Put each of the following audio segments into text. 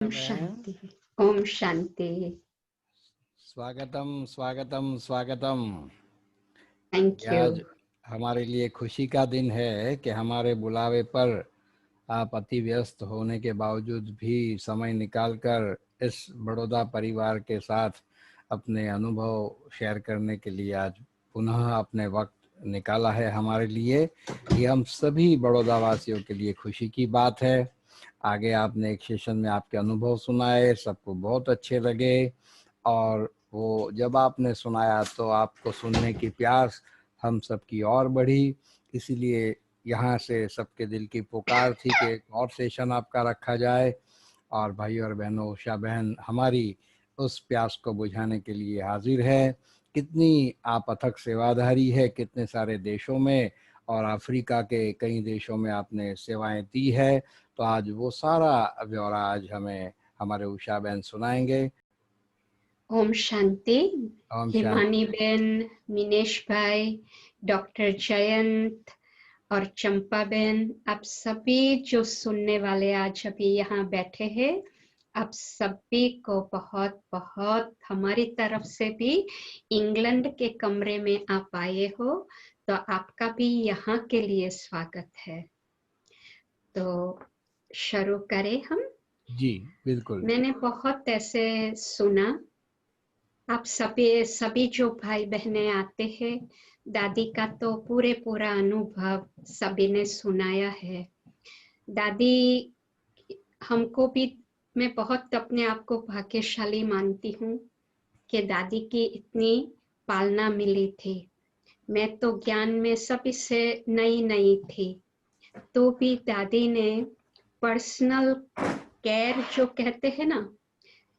ओम बहन। शांति। ओम शांति। स्वागतम स्वागतम स्वागतम। थैंक ये यू। आज हमारे लिए खुशी का दिन है कि हमारे बुलावे पर आप अति व्यस्त होने के बावजूद भी समय निकालकर इस बड़ौदा परिवार के साथ अपने अनुभव शेयर करने के लिए आज पुनः अपने वक्त निकाला है हमारे लिए। ये हम सभी बड़ौदा वासियों के लिए खुशी की बात है। आगे आपने एक सेशन में आपके अनुभव सुनाए, सबको बहुत अच्छे लगे और वो जब आपने सुनाया तो आपको सुनने की प्यास हम सबकी और बढ़ी। इसीलिए यहाँ से सबके दिल की पुकार थी कि एक और सेशन आपका रखा जाए और भाई और बहनों, उषा बहन हमारी उस प्यास को बुझाने के लिए हाजिर है। कितनी आप अथक सेवाधारी है, कितने सारे देशों में और अफ्रीका के कई देशों में आपने सेवाएं दी है। तो आज वो सारा ब्यौरा आज हमें हमारे उषा बहन सुनाएंगे। ओम शांति। ओम हिमानी शांति। बेन, मिनेश भाई, डॉक्टर जयंत और चंपा बेन, आप सभी जो सुनने वाले आज अभी यहाँ बैठे हैं, आप सभी को बहुत बहुत हमारी तरफ से भी इंग्लैंड के कमरे में आप आए हो, तो आपका भी यहाँ के लिए स्वागत है। तो शुरू करें हम। जी बिल्कुल। मैंने बहुत ऐसे सुना, आप सभी जो भाई बहनें आते हैं, दादी का तो पूरा अनुभव सभी ने सुनाया है। दादी हमको भी, मैं बहुत अपने आप को भाग्यशाली मानती हूँ कि दादी की इतनी पालना मिली थी। मैं तो ज्ञान में सब इससे नई थी, तो भी दादी ने पर्सनल केयर जो कहते हैं ना,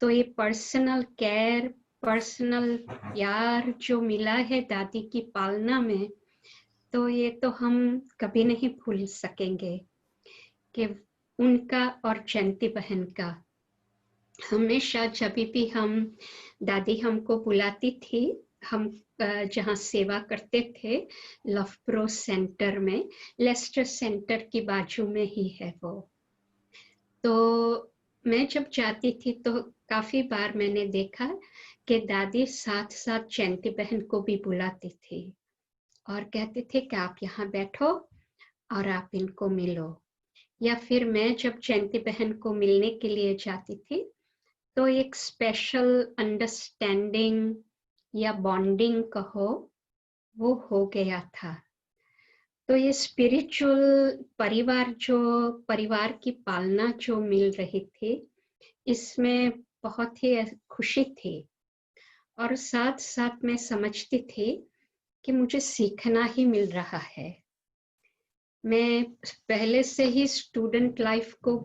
तो ये पर्सनल केयर, पर्सनल प्यार जो मिला है दादी की पालना में, तो ये तो हम कभी नहीं भूल सकेंगे कि उनका और जयंती बहन का। हमेशा जब भी हम, दादी हमको बुलाती थी, हम जहाँ सेवा करते थे लवप्रो सेंटर में, लेस्टर सेंटर की बाजू में ही है वो, तो मैं जब जाती थी तो काफी बार मैंने देखा कि दादी साथ साथ जयंती बहन को भी बुलाती थी और कहते थे कि आप यहाँ बैठो और आप इनको मिलो। या फिर मैं जब जयंती बहन को मिलने के लिए जाती थी तो एक स्पेशल अंडरस्टैंडिंग या बॉन्डिंग कहो, वो हो गया था। तो ये स्पिरिचुअल परिवार की पालना जो मिल रही थी, इसमें बहुत ही खुशी थी और साथ साथ मैं समझती थी कि मुझे सीखना ही मिल रहा है। मैं पहले से ही स्टूडेंट लाइफ को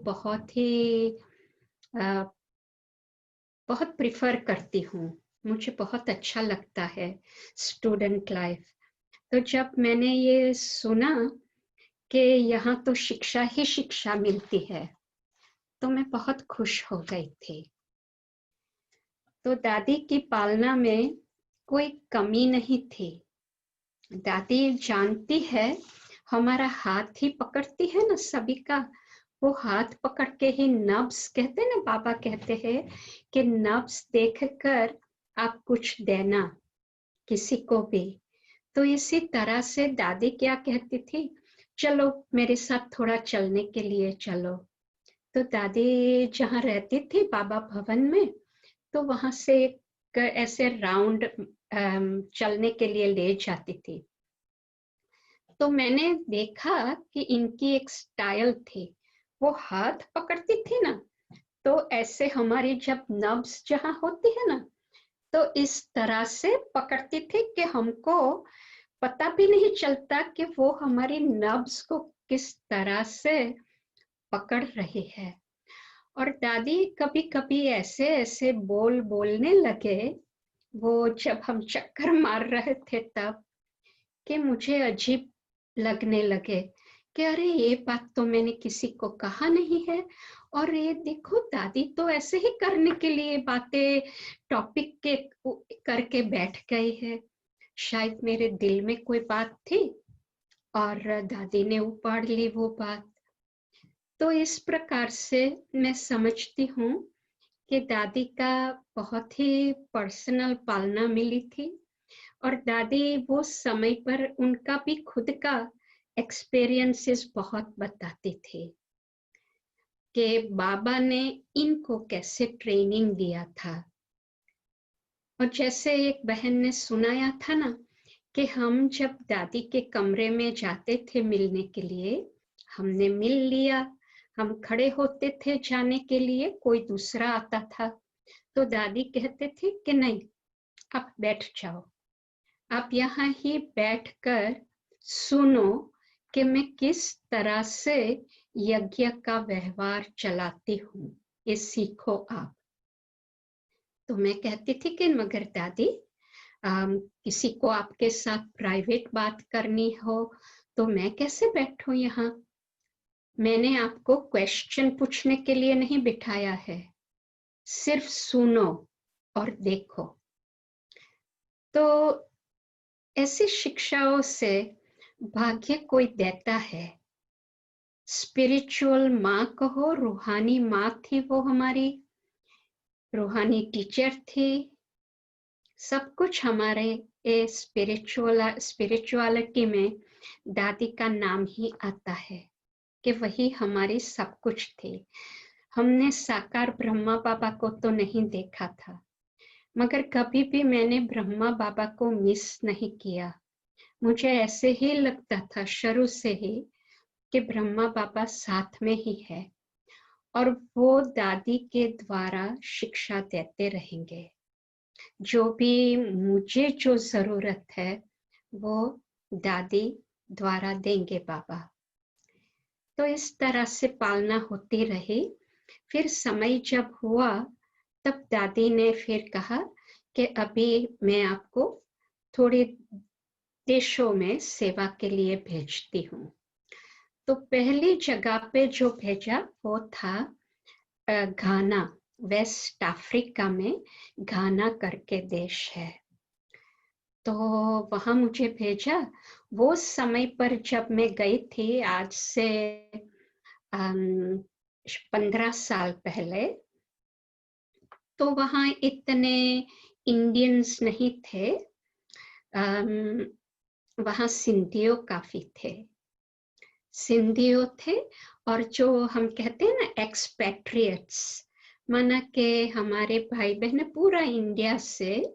बहुत प्रिफर करती हूँ, मुझे बहुत अच्छा लगता है स्टूडेंट लाइफ। तो जब मैंने ये सुना कि यहाँ तो शिक्षा ही शिक्षा मिलती है, तो मैं बहुत खुश हो गई थी। तो दादी की पालना में कोई कमी नहीं थी। दादी जानती है, हमारा हाथ ही पकड़ती है ना सभी का, वो हाथ पकड़ के ही नब्ज कहते हैं ना, बाबा कहते हैं कि नब्ज देखकर आप कुछ देना किसी को भी। तो इसी तरह से दादी क्या कहती थी, चलो मेरे साथ थोड़ा चलने के लिए चलो। तो दादी जहाँ रहती थी बाबा भवन में, तो वहां से एक ऐसे राउंड चलने के लिए ले जाती थी। तो मैंने देखा कि इनकी एक स्टाइल थी, वो हाथ पकड़ती थी ना, तो ऐसे हमारी जब नब्ज जहाँ होती है ना, तो इस तरह से पकड़ती थी कि हमको पता भी नहीं चलता कि वो हमारी नब्ज को किस तरह से पकड़ रही है। और दादी कभी कभी ऐसे ऐसे बोलने लगे, वो जब हम चक्कर मार रहे थे तब, कि मुझे अजीब लगने लगे कि अरे ये बात तो मैंने किसी को कहा नहीं है, और ये देखो दादी तो ऐसे ही करने के लिए बातें टॉपिक के करके बैठ गई है। शायद मेरे दिल में कोई बात थी और दादी ने उपाड़ ली वो बात। तो इस प्रकार से मैं समझती हूँ कि दादी का बहुत ही पर्सनल पालना मिली थी और दादी वो समय पर उनका भी खुद का एक्सपीरियंसेस बहुत बताती थी कि बाबा ने इनको कैसे ट्रेनिंग दिया था। और जैसे एक बहन ने सुनाया था ना कि हम जब दादी के कमरे में जाते थे मिलने के लिए, हमने मिल लिया, हम खड़े होते थे जाने के लिए, कोई दूसरा आता था तो दादी कहते थे कि नहीं, आप बैठ जाओ, आप यहाँ ही बैठकर सुनो कि मैं किस तरह से यज्ञ का व्यवहार चलाती हूँ, ये सीखो आप। तो मैं कहती थी कि मगर दादी, किसी को आपके साथ प्राइवेट बात करनी हो तो मैं कैसे बैठूं यहाँ? मैंने आपको क्वेश्चन पूछने के लिए नहीं बिठाया है, सिर्फ सुनो और देखो। तो ऐसी शिक्षाओं से भाग्य कोई देता है। स्पिरिचुअल माँ कहो, रूहानी माँ थी वो हमारी, रूहानी टीचर थी, सब कुछ हमारे स्पिरिचुअलिटी में दादी का नाम ही आता है कि वही हमारी सब कुछ थी। हमने साकार ब्रह्मा बाबा को तो नहीं देखा था, मगर कभी भी मैंने ब्रह्मा बाबा को मिस नहीं किया। मुझे ऐसे ही लगता था शुरू से ही कि ब्रह्मा बाबा साथ में ही है और वो दादी के द्वारा शिक्षा देते रहेंगे। जो भी मुझे जो जरूरत है वो दादी द्वारा देंगे बाबा। तो इस तरह से पालना होती रही। फिर समय जब हुआ तब दादी ने फिर कहा कि अभी मैं आपको थोड़े देशों में सेवा के लिए भेजती हूँ। तो पहली जगह पे जो भेजा वो था घाना, वेस्ट अफ्रीका में घाना करके देश है। तो वहां मुझे भेजा। वो समय पर जब मैं गई थी, आज से 15 साल पहले, तो वहां इतने इंडियंस नहीं थे। वहां सिंधियों काफी थे, सिंधियों थे। और जो हम कहते हैं ना एक्सपेट्रिएट्स, माना कि हमारे भाई बहन पूरा इंडिया से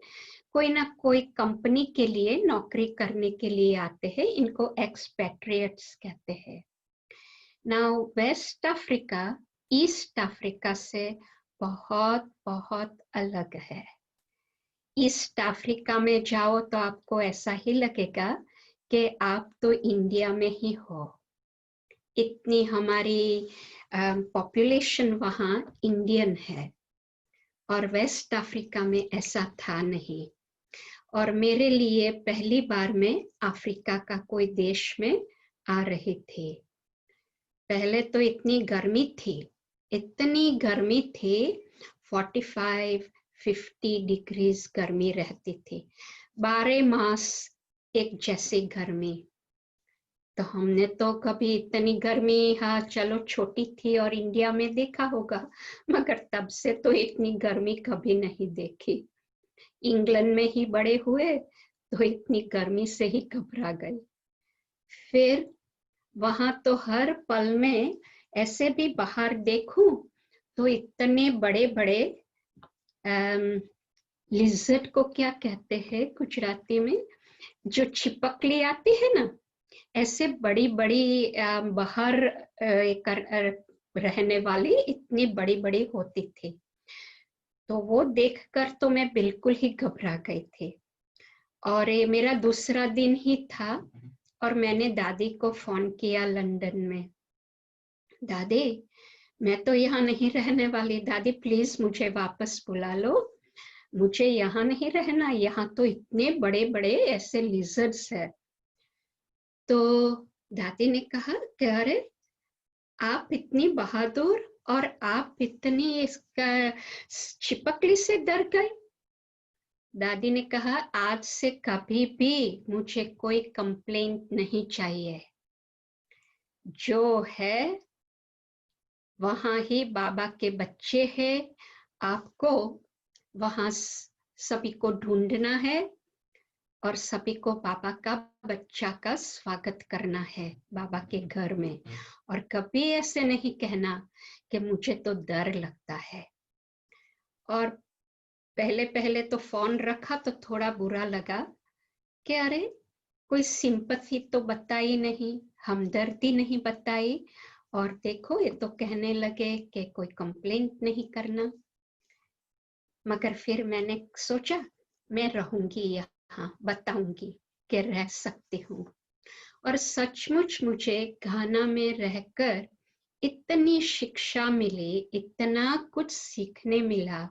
कोई ना कोई कंपनी के लिए नौकरी करने के लिए आते हैं, इनको एक्सपेट्रिएट्स कहते हैं। Now West Africa East Africa से बहुत बहुत अलग है। ईस्ट अफ्रीका में जाओ तो आपको ऐसा ही लगेगा कि आप तो इंडिया में ही हो। इतनी हमारी पॉपुलेशन वहाँ इंडियन है और वेस्ट अफ्रीका में ऐसा था नहीं। और मेरे लिए पहली बार मैं अफ्रीका का कोई देश में आ रही थी। पहले तो इतनी गर्मी थी, इतनी गर्मी थी, 45-50 डिग्रीज गर्मी रहती थी, 12 मास एक जैसी गर्मी। तो हमने तो कभी इतनी गर्मी, हाँ चलो छोटी थी और इंडिया में देखा होगा, मगर तब से तो इतनी गर्मी कभी नहीं देखी। इंग्लैंड में ही बड़े हुए तो इतनी गर्मी से ही घबरा गए। फिर वहां तो हर पल में ऐसे भी बाहर देखूं तो इतने बड़े बड़े लिजर्ड को क्या कहते हैं गुजराती में, जो छिपकली आती है ना, ऐसे बड़ी बड़ी बाहर रहने वाली इतनी बड़ी बड़ी होती थी। तो वो देखकर तो मैं बिल्कुल ही घबरा गई थी। और ये मेरा दूसरा दिन ही था और मैंने दादी को फोन किया लंदन में, दादी मैं तो यहाँ नहीं रहने वाली, दादी प्लीज मुझे वापस बुला लो, मुझे यहाँ नहीं रहना, यहाँ तो इतने बड़े बड़े ऐसे लिजर्ड्स है। तो दादी ने कहा कि अरे आप इतनी बहादुर और आप इतनी इसका छिपकली से डर गए। दादी ने कहा आज से कभी भी मुझे कोई कंप्लेंट नहीं चाहिए, जो है वहां ही बाबा के बच्चे हैं आपको वहां सभी को ढूंढना है और सभी को बाबा का बच्चा का स्वागत करना है बाबा के घर में। और कभी ऐसे नहीं कहना कि मुझे तो डर लगता है। और पहले पहले तो फोन रखा तो थोड़ा बुरा लगा कि अरे कोई सिंपैथी तो बताई नहीं, हमदर्दी नहीं बताई, और देखो ये तो कहने लगे कि कोई कंप्लेंट नहीं करना। मगर फिर मैंने सोचा मैं रहूंगी यहाँ, बताऊंगी कि रह सकती हूँ। और सचमुच मुझे घाना में रहकर इतनी शिक्षा मिली, इतना कुछ सीखने मिला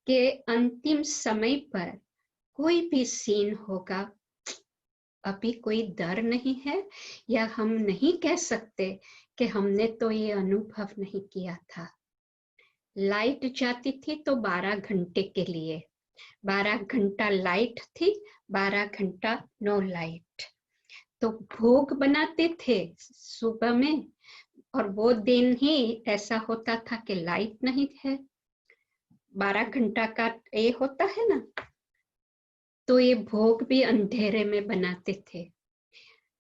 कि अंतिम समय पर कोई भी सीन होगा, अभी कोई डर नहीं है, या हम नहीं कह सकते कि हमने तो ये अनुभव नहीं किया था। लाइट जाती थी तो 12 घंटे के लिए, 12 घंटा लाइट थी, 12 घंटा नो लाइट। तो भोग बनाते थे सुबह में, और वो दिन ही ऐसा होता था कि लाइट नहीं है, 12 घंटा का ये होता है ना, तो ये भोग भी अंधेरे में बनाते थे।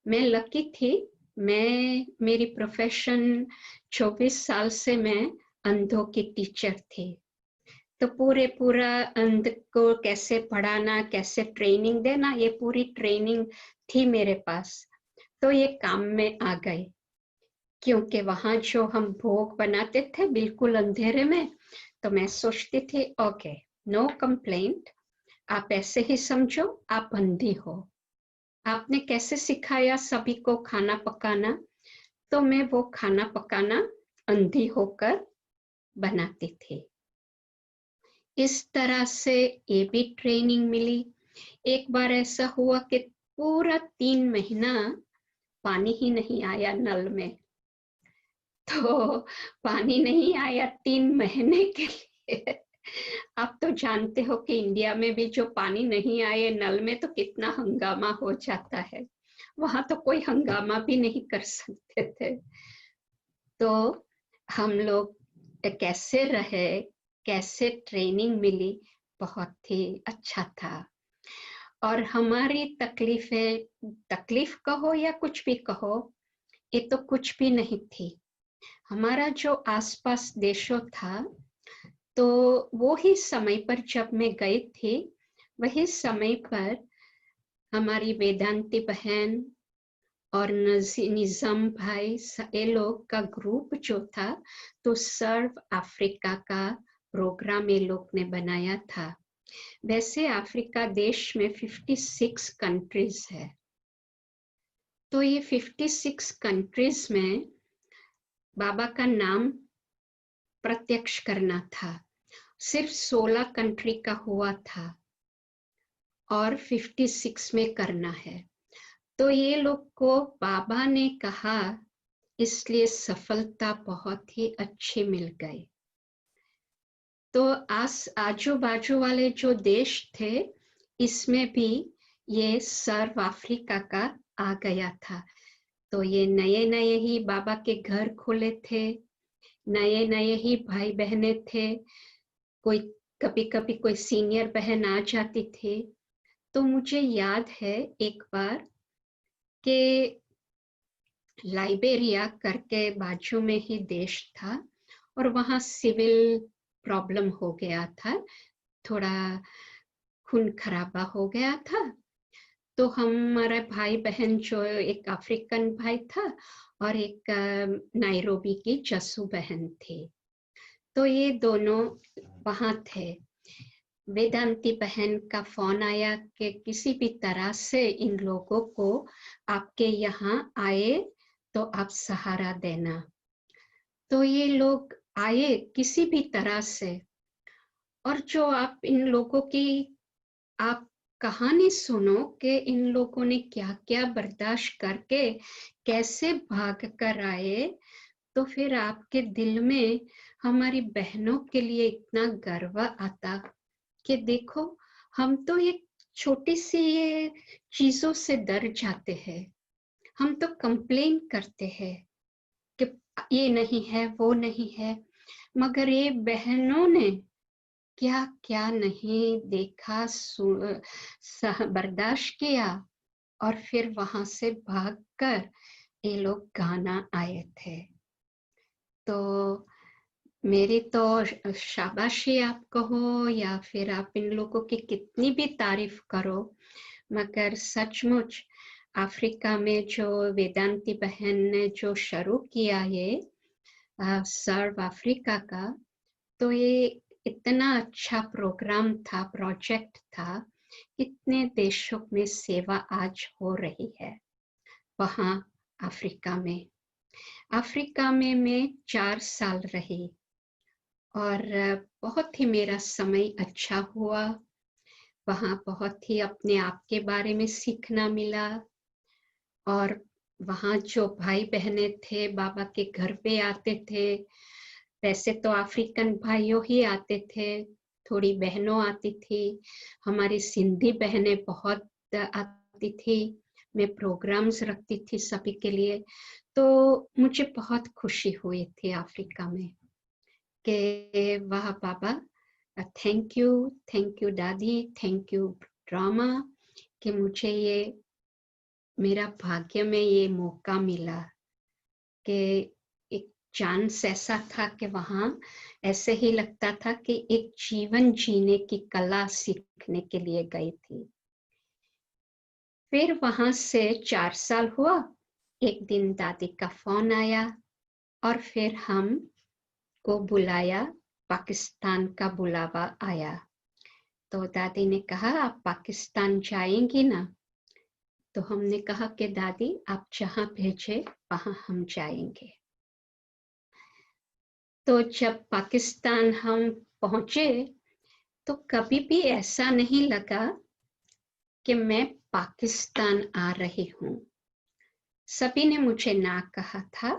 मैं लकी थी, मेरी प्रोफेशन 24 साल से मैं अंधों की टीचर थी। तो पूरा अंध को कैसे पढ़ाना, कैसे ट्रेनिंग देना, ये पूरी ट्रेनिंग थी मेरे पास। तो ये काम में आ गए, क्योंकि वहां जो हम भोग बनाते थे बिल्कुल अंधेरे में, तो मैं सोचती थी ओके, नो कंप्लेंट, आप ऐसे ही समझो आप अंधी हो। आपने कैसे सिखाया सभी को खाना पकाना, तो मैं वो खाना पकाना अंधी होकर बनाती थी। इस तरह से ये भी ट्रेनिंग मिली। एक बार ऐसा हुआ कि पूरा 3 महीना पानी ही नहीं आया नल में। तो पानी नहीं आया 3 महीने के लिए। आप तो जानते हो कि इंडिया में भी जो पानी नहीं आए नल में तो कितना हंगामा हो जाता है। वहां तो कोई हंगामा भी नहीं कर सकते थे। तो हम लोग कैसे रहे, कैसे ट्रेनिंग मिली, बहुत ही अच्छा था। और हमारी तकलीफ कहो या कुछ भी कहो, ये तो कुछ भी नहीं थी। हमारा जो आसपास देशों था, तो वो ही समय पर जब मैं गई थी, वही समय पर हमारी वेदांती बहन और निजाम भाई, ये लोग का ग्रुप जो था, तो सर्व अफ्रीका का प्रोग्राम ये लोग ने बनाया था। वैसे अफ्रीका देश में 56 कंट्रीज है। तो ये 56 कंट्रीज में बाबा का नाम प्रत्यक्ष करना था। सिर्फ 16 कंट्री का हुआ था और 56 में करना है। तो ये लोग को बाबा ने कहा, इसलिए सफलता बहुत ही अच्छी मिल गई। तो आजू बाजू वाले जो देश थे, इसमें भी ये सर्व अफ्रीका का आ गया था। तो ये नए नए ही बाबा के घर खोले थे, नए नए ही भाई बहने थे। कोई कभी कभी कोई सीनियर बहन आ जाती थी। तो मुझे याद है एक बार कि लाइबेरिया करके बाजू में ही देश था, और वहां सिविल प्रॉब्लम हो गया था, थोड़ा खून खराबा हो गया था। तो हमारा भाई बहन, जो एक अफ्रीकन भाई था और एक नायरोबी की जस्सू बहन थी, तो ये दोनों वहां थे। वेदांती बहन का फोन आया कि किसी भी तरह से इन लोगों को आपके यहाँ आए तो आप सहारा देना। तो ये लोग आए किसी भी तरह से, और जो आप इन लोगों की आप कहानी सुनो कि इन लोगों ने क्या क्या बर्दाश्त करके कैसे भाग कर आए, तो फिर आपके दिल में हमारी बहनों के लिए इतना गर्व आता कि देखो, हम तो ये छोटी सी ये चीजों से डर जाते हैं, हम तो कंप्लेन करते हैं कि ये नहीं है, वो नहीं है, मगर ये बहनों ने क्या क्या नहीं देखा, बर्दाश्त किया, और फिर वहां से भागकर ये लोग गाना आए थे। तो मेरी तो शाबाशी आप कहो या फिर आप इन लोगों की कितनी भी तारीफ करो, मगर सचमुच अफ्रीका में जो वेदांती बहन ने जो शुरू किया ये सर्व अफ्रीका का, तो ये इतना अच्छा प्रोग्राम था, प्रोजेक्ट था। इतने देशों में सेवा आज हो रही है वहाँ अफ्रीका में। अफ्रीका में मैं 4 साल रही और बहुत ही मेरा समय अच्छा हुआ। वहाँ बहुत ही अपने आप के बारे में सीखना मिला, और वहाँ जो भाई बहनें थे बाबा के घर पे आते थे, वैसे तो अफ्रीकन भाइयों ही आते थे, थोड़ी बहनों आती थी, हमारी सिंधी बहनें बहुत आती थी। मैं प्रोग्राम्स रखती थी सभी के लिए, तो मुझे बहुत खुशी हुई थी अफ्रीका में कि वाह बाबा, थैंक यू दादी, थैंक यू ड्रामा, कि मुझे ये मेरा भाग्य में ये मौका मिला कि एक चांस ऐसा था कि वहाँ ऐसे ही लगता था कि एक जीवन जीने की कला सीखने के लिए गई थी। फिर वहां से 4 साल हुआ, एक दिन दादी का फोन आया और फिर हम को बुलाया, पाकिस्तान का बुलावा आया। तो दादी ने कहा आप पाकिस्तान जाएंगी ना? तो हमने कहा कि दादी आप जहां भेजे वहां हम जाएंगे। तो जब पाकिस्तान हम पहुंचे तो कभी भी ऐसा नहीं लगा कि मैं पाकिस्तान आ रही हूं। सभी ने मुझे ना कहा था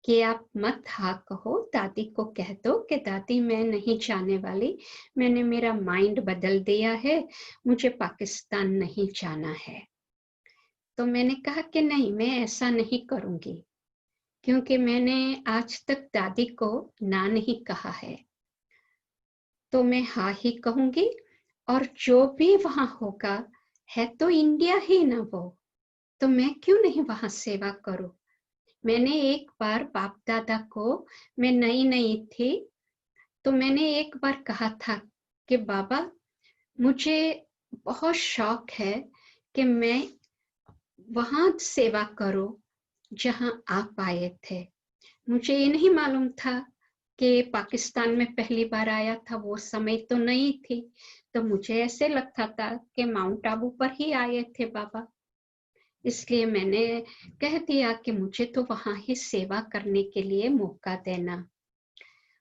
कि आप मत हाँ कहो, दादी को कह दो कि दादी मैं नहीं जाने वाली, मैंने मेरा माइंड बदल दिया है, मुझे पाकिस्तान नहीं जाना है। तो मैंने कहा कि नहीं, मैं ऐसा नहीं करूंगी, क्योंकि मैंने आज तक दादी को ना नहीं कहा है, तो मैं हाँ ही कहूंगी। और जो भी वहां होगा है तो इंडिया ही ना वो, तो मैं क्यों नहीं वहां सेवा करूं। मैंने एक बार बाप दादा को, मैं नई नई थी, तो मैंने एक बार कहा था कि बाबा मुझे बहुत शौक है कि मैं वहां सेवा करूं जहां आप आए थे। मुझे ये नहीं मालूम था कि पाकिस्तान में पहली बार आया था, वो समय तो नहीं थी, तो मुझे ऐसे लगता था कि माउंट आबू पर ही आए थे बाबा। इसलिए मैंने कह दिया कि मुझे तो वहां ही सेवा करने के लिए मौका देना,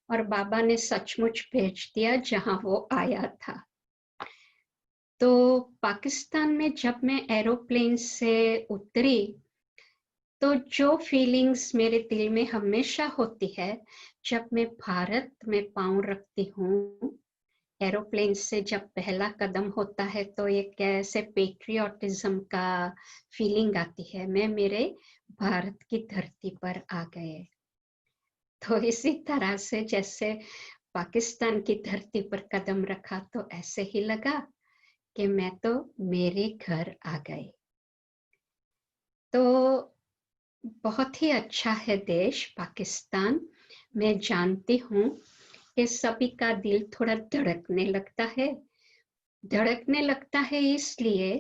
और बाबा ने सचमुच भेज दिया जहां वो आया था। तो पाकिस्तान में जब मैं एरोप्लेन से उतरी, तो जो फीलिंग्स मेरे दिल में हमेशा होती है जब मैं भारत में पांव रखती हूँ, एरोप्लेन से जब पहला कदम होता है, तो एक कैसे पेट्रियोटिज्म का फीलिंग आती है, मैं मेरे भारत की धरती पर आ गए। तो इसी तरह से जैसे पाकिस्तान की धरती पर कदम रखा, तो ऐसे ही लगा कि मैं तो मेरे घर आ गई। तो बहुत ही अच्छा है देश पाकिस्तान। मैं जानती हूँ कि सभी का दिल थोड़ा धड़कने लगता है। धड़कने लगता है इसलिए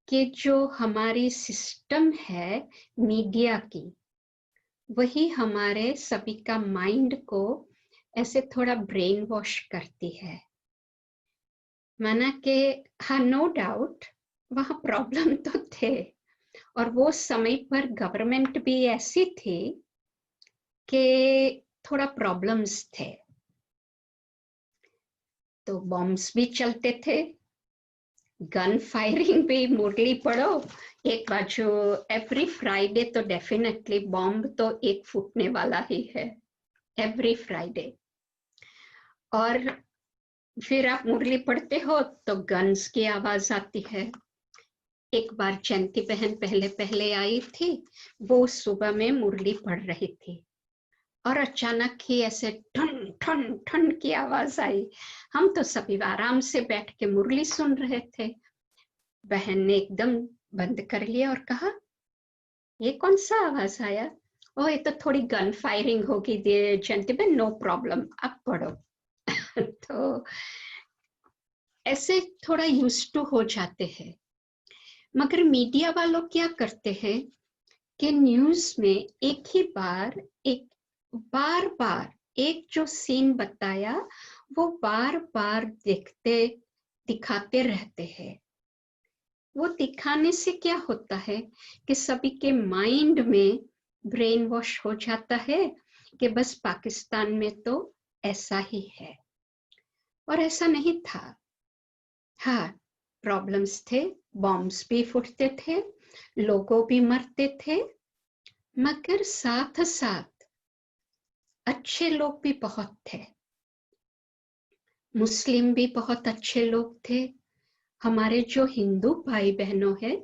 कि जो हमारी सिस्टम है मीडिया की, वही हमारे सभी का माइंड को ऐसे थोड़ा ब्रेन वॉश करती है। माना कि हाँ, नो डाउट वहाँ प्रॉब्लम तो थे, और वो समय पर गवर्नमेंट भी ऐसी थी कि थोड़ा प्रॉब्लम्स थे, तो बॉम्ब्स भी चलते थे, गन फायरिंग भी, मुरली पड़ो एक बाजू, एवरी फ्राइडे तो डेफिनेटली बॉम्ब तो एक फूटने वाला ही है एवरी फ्राइडे। और फिर आप मुरली पढ़ते हो तो गन्स की आवाज आती है। एक बार जयंती बहन पहले पहले आई थी, वो सुबह में मुरली पढ़ रही थी और अचानक ही ऐसे ढन ठन ठन की आवाज आई। हम तो सभी आराम से बैठ के मुरली सुन रहे थे। बहन ने एकदम बंद कर लिया और कहा, ये कौन सा आवाज आया? ओ, ये तो थोड़ी गन फायरिंग होगी जेंटलमैन, नो प्रॉब्लम, आप पढ़ो। तो ऐसे थोड़ा यूज टू हो जाते हैं। मगर मीडिया वालों क्या करते हैं कि न्यूज में एक ही बार बार बार एक जो सीन बताया वो बार बार दिखाते रहते हैं। वो दिखाने से क्या होता है कि सभी के माइंड में ब्रेन वॉश हो जाता है कि बस पाकिस्तान में तो ऐसा ही है, और ऐसा नहीं था। हाँ, प्रॉब्लम्स थे, बॉम्ब्स भी फूटते थे, लोगों भी मरते थे, मगर साथ साथ अच्छे लोग भी बहुत थे। मुस्लिम भी बहुत अच्छे लोग थे। हमारे जो हिंदू भाई बहनों हैं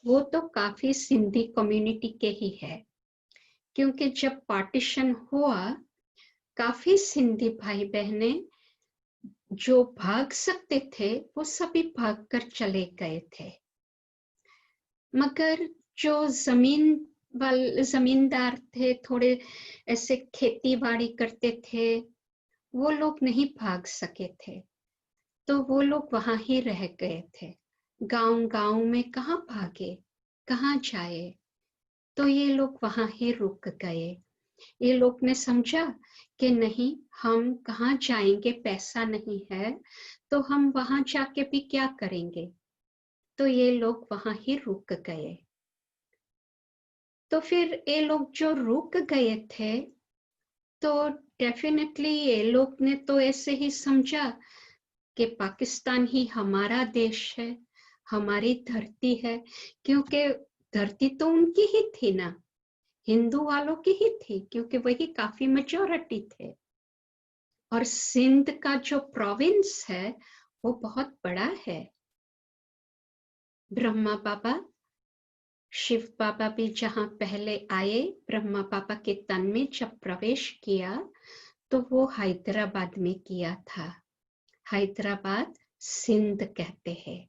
वो तो काफी सिंधी कम्युनिटी के ही है, क्योंकि जब पार्टीशन हुआ काफी सिंधी भाई बहने जो भाग सकते थे वो सभी भाग कर चले गए थे। मगर जो जमींदार थे, थोड़े ऐसे खेती बाड़ी करते थे, वो लोग नहीं भाग सके थे, तो वो लोग वहां ही रह गए थे। गांव गांव में कहाँ भागे, कहाँ जाए, तो ये लोग वहां ही रुक गए। ये लोग ने समझा कि नहीं, हम कहाँ जाएंगे, पैसा नहीं है तो हम वहां जाके भी क्या करेंगे, तो ये लोग वहां ही रुक गए। तो फिर ये लोग जो रुक गए थे तो डेफिनेटली ये लोग ने तो ऐसे ही समझा कि पाकिस्तान ही हमारा देश है, हमारी धरती है, क्योंकि धरती तो उनकी ही थी ना, हिंदू वालों की ही थी, क्योंकि वही काफी मेजॉरिटी थे। और सिंध का जो प्रोविंस है वो बहुत बड़ा है। ब्रह्मा बाबा, शिव बाबा भी जहां पहले आए, ब्रह्मा बाबा के तन में जब प्रवेश किया तो वो हैदराबाद में किया था। हैदराबाद सिंध कहते हैं।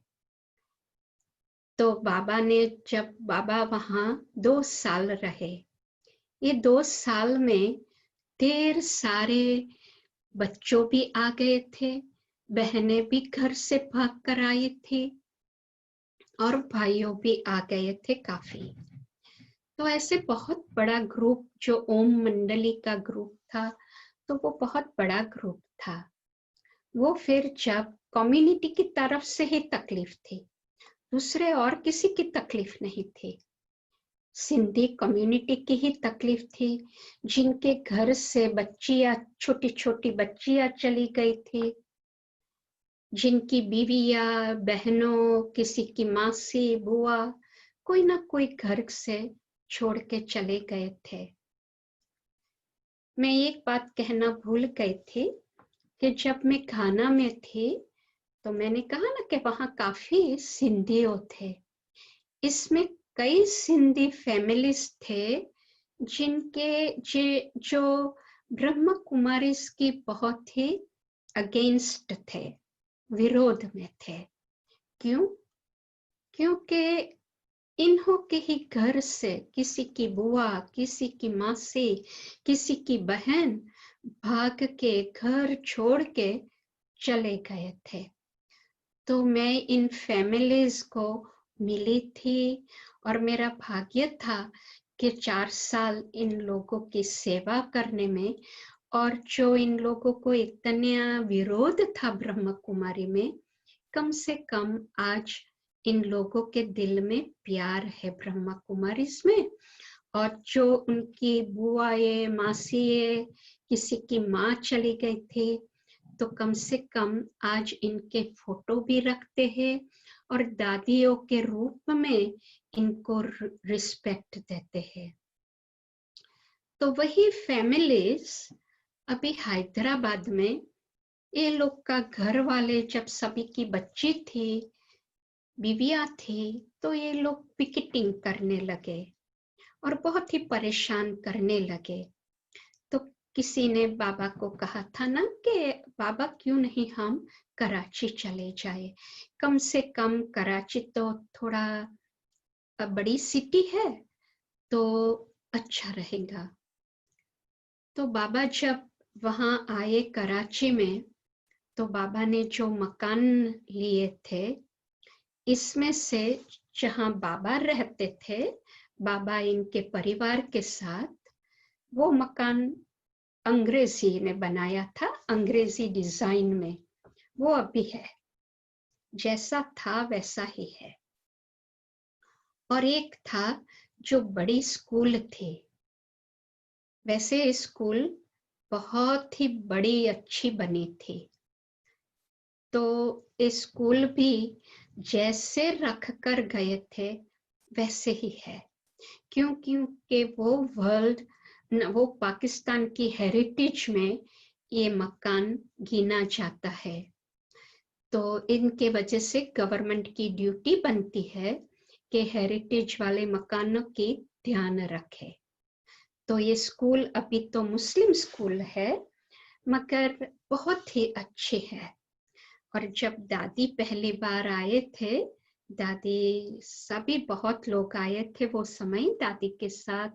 तो बाबा ने, जब बाबा वहां 2 साल रहे, ये 2 साल में ढेर सारे बच्चों भी आ गए थे, बहनें भी घर से भाग कर आई थी, और भाइयों भी आ गए थे काफी। तो ऐसे बहुत बड़ा ग्रुप, जो ओम मंडली का ग्रुप था, तो वो बहुत बड़ा ग्रुप था। वो फिर जब कम्युनिटी की तरफ से ही तकलीफ थी, दूसरे और किसी की तकलीफ नहीं थी, सिंधी कम्युनिटी की ही तकलीफ थी, जिनके घर से बच्चियां, छोटी छोटी बच्चियां चली गई थी, जिनकी बीवियां, बहनों, किसी की मासी, बुआ, कोई ना कोई घर से छोड़ के चले गए थे। मैं एक बात कहना भूल गई थी कि जब मैं घाना में थी तो मैंने कहा ना कि वहां काफी सिंधियों थे। इसमें कई सिंधी फैमिलीज थे जो ब्रह्म कुमारीज की बहुत ही अगेंस्ट थे, विरोध में थे। क्यों? क्योंकि इन्हों के ही घर से किसी की बुआ, किसी की मासी, किसी की बहन भाग के घर छोड़ के चले गए थे। तो मैं इन फैमिलीज को मिली थी और मेरा भाग्य था कि 4 साल इन लोगों की सेवा करने में, और जो इन लोगों को इतना विरोध था ब्रह्म कुमारी में, कम से कम आज इन लोगों के दिल में प्यार है ब्रह्मा कुमारी में। और जो उनकी बुआएं, मासीएं, किसी की माँ चली गई थी, तो कम से कम आज इनके फोटो भी रखते हैं और दादियों के रूप में इनको रिस्पेक्ट देते हैं। तो वही फैमिलीज अभी हैदराबाद में, ये लोग का घर वाले जब सभी की बच्ची थी, बीवियां थी, तो ये लोग पिकेटिंग करने लगे और बहुत ही परेशान करने लगे। तो किसी ने बाबा को कहा था ना कि बाबा क्यों नहीं हम कराची चले जाए, कम से कम कराची तो थोड़ा बड़ी सिटी है तो अच्छा रहेगा। तो बाबा जब वहां आए कराची में, तो बाबा ने जो मकान लिए थे, इसमें से जहां बाबा रहते थे, बाबा इनके परिवार के साथ, वो मकान अंग्रेजी ने बनाया था, अंग्रेजी डिजाइन में। वो अभी है, जैसा था वैसा ही है। और एक था जो बड़ी स्कूल थी, वैसे स्कूल बहुत ही बड़ी अच्छी बनी थी। तो स्कूल भी जैसे रख कर गए थे वैसे ही है, क्योंकि वो पाकिस्तान की हेरिटेज में ये मकान गिना जाता है। तो इनके वजह से गवर्नमेंट की ड्यूटी बनती है कि हेरिटेज वाले मकानों की ध्यान रखे। तो ये स्कूल अभी तो मुस्लिम स्कूल है, मगर बहुत ही अच्छे है। और जब दादी पहली बार आए थे, दादी सभी बहुत लोग आए थे वो समय दादी के साथ,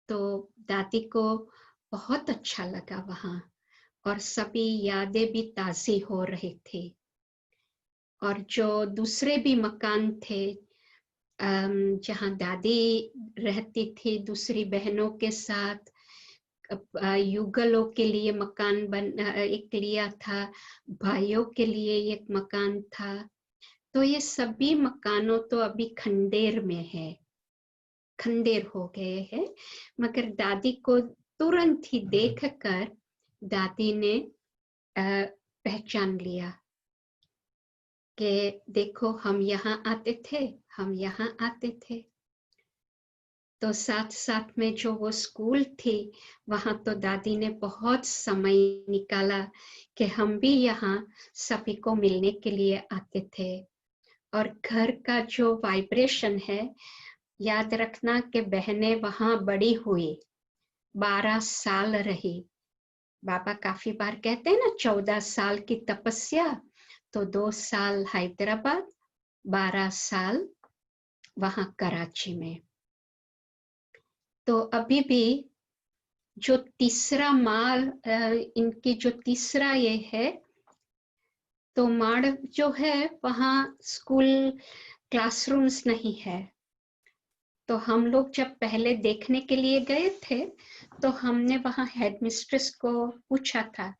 तो दादी को बहुत अच्छा लगा वहां, और सभी यादें भी ताज़ी हो रही थी। और जो दूसरे भी मकान थे जहां दादी रहती थी दूसरी बहनों के साथ, युगलों के लिए मकान एक लिया था, भाइयों के लिए एक मकान था। तो ये सभी मकानों तो अभी खंडेर में है, खंडेर हो गए हैं। मगर दादी को तुरंत ही देखकर दादी ने पहचान लिया कि देखो हम यहाँ आते थे, हम यहाँ आते थे। तो साथ साथ में जो वो स्कूल थी, वहां तो दादी ने बहुत समय निकाला कि हम भी यहाँ सभी को मिलने के लिए आते थे। और घर का जो वाइब्रेशन है, याद रखना कि बहनें वहां बड़ी हुई, 12 साल रही। बाबा काफी बार कहते हैं ना 14 साल की तपस्या, तो 2 साल हैदराबाद, 12 साल वहां कराची में। तो अभी भी जो तीसरा माल, इनकी जो तीसरा ये है, तो माड़ जो है वहाँ स्कूल क्लासरूम्स नहीं है। तो हम लोग जब पहले देखने के लिए गए थे, तो हमने वहाँ हेडमिस्ट्रेस को पूछा था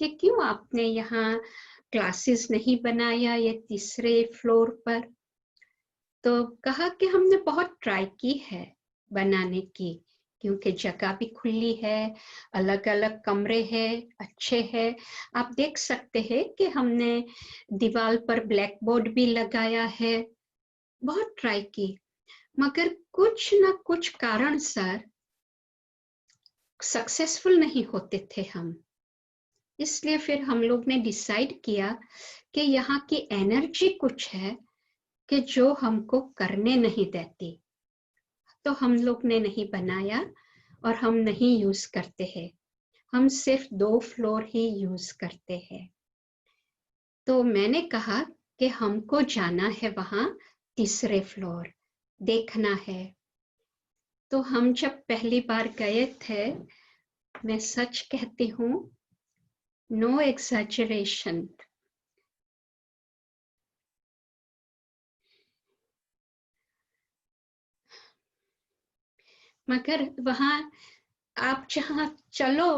कि क्यों आपने यहाँ क्लासेस नहीं बनाया ये तीसरे फ्लोर पर। तो कहा कि हमने बहुत ट्राई की है बनाने की, क्योंकि जगह भी खुली है, अलग अलग कमरे हैं, अच्छे हैं। आप देख सकते हैं कि हमने दीवार पर ब्लैक बोर्ड भी लगाया है, बहुत ट्राई की, मगर कुछ ना कुछ कारण सर सक्सेसफुल नहीं होते थे हम। इसलिए फिर हम लोग ने डिसाइड किया कि यहाँ की एनर्जी कुछ है कि जो हमको करने नहीं देती, तो हम लोग ने नहीं बनाया और हम नहीं यूज करते हैं। हम सिर्फ 2 फ्लोर ही यूज करते हैं। तो मैंने कहा कि हमको जाना है वहां तीसरे फ्लोर, देखना है। तो हम जब पहली बार गए थे, मैं सच कहती हूँ, नो एक्सैजरेशन, मगर वहां आप जहां चलो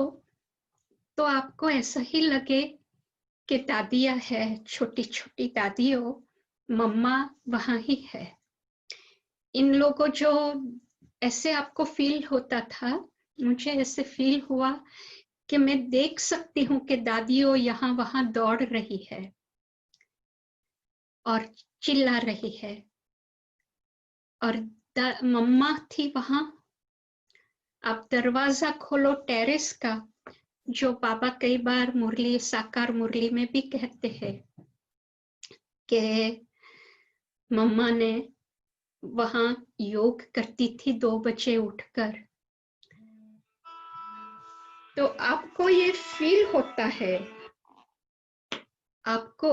तो आपको ऐसा ही लगे कि दादियां है, छोटी छोटी दादियों, मम्मा वहां ही है। इन लोगों जो ऐसे आपको फील होता था, मुझे ऐसे फील हुआ कि मैं देख सकती हूँ कि दादियों यहाँ वहां दौड़ रही है और चिल्ला रही है। और मम्मा थी वहां। आप दरवाजा खोलो टेरेस का, जो बाबा कई बार मुरली, साकार मुरली में भी कहते हैं कि मम्मा ने वहां योग करती थी 2 बजे उठकर। तो आपको ये फील होता है, आपको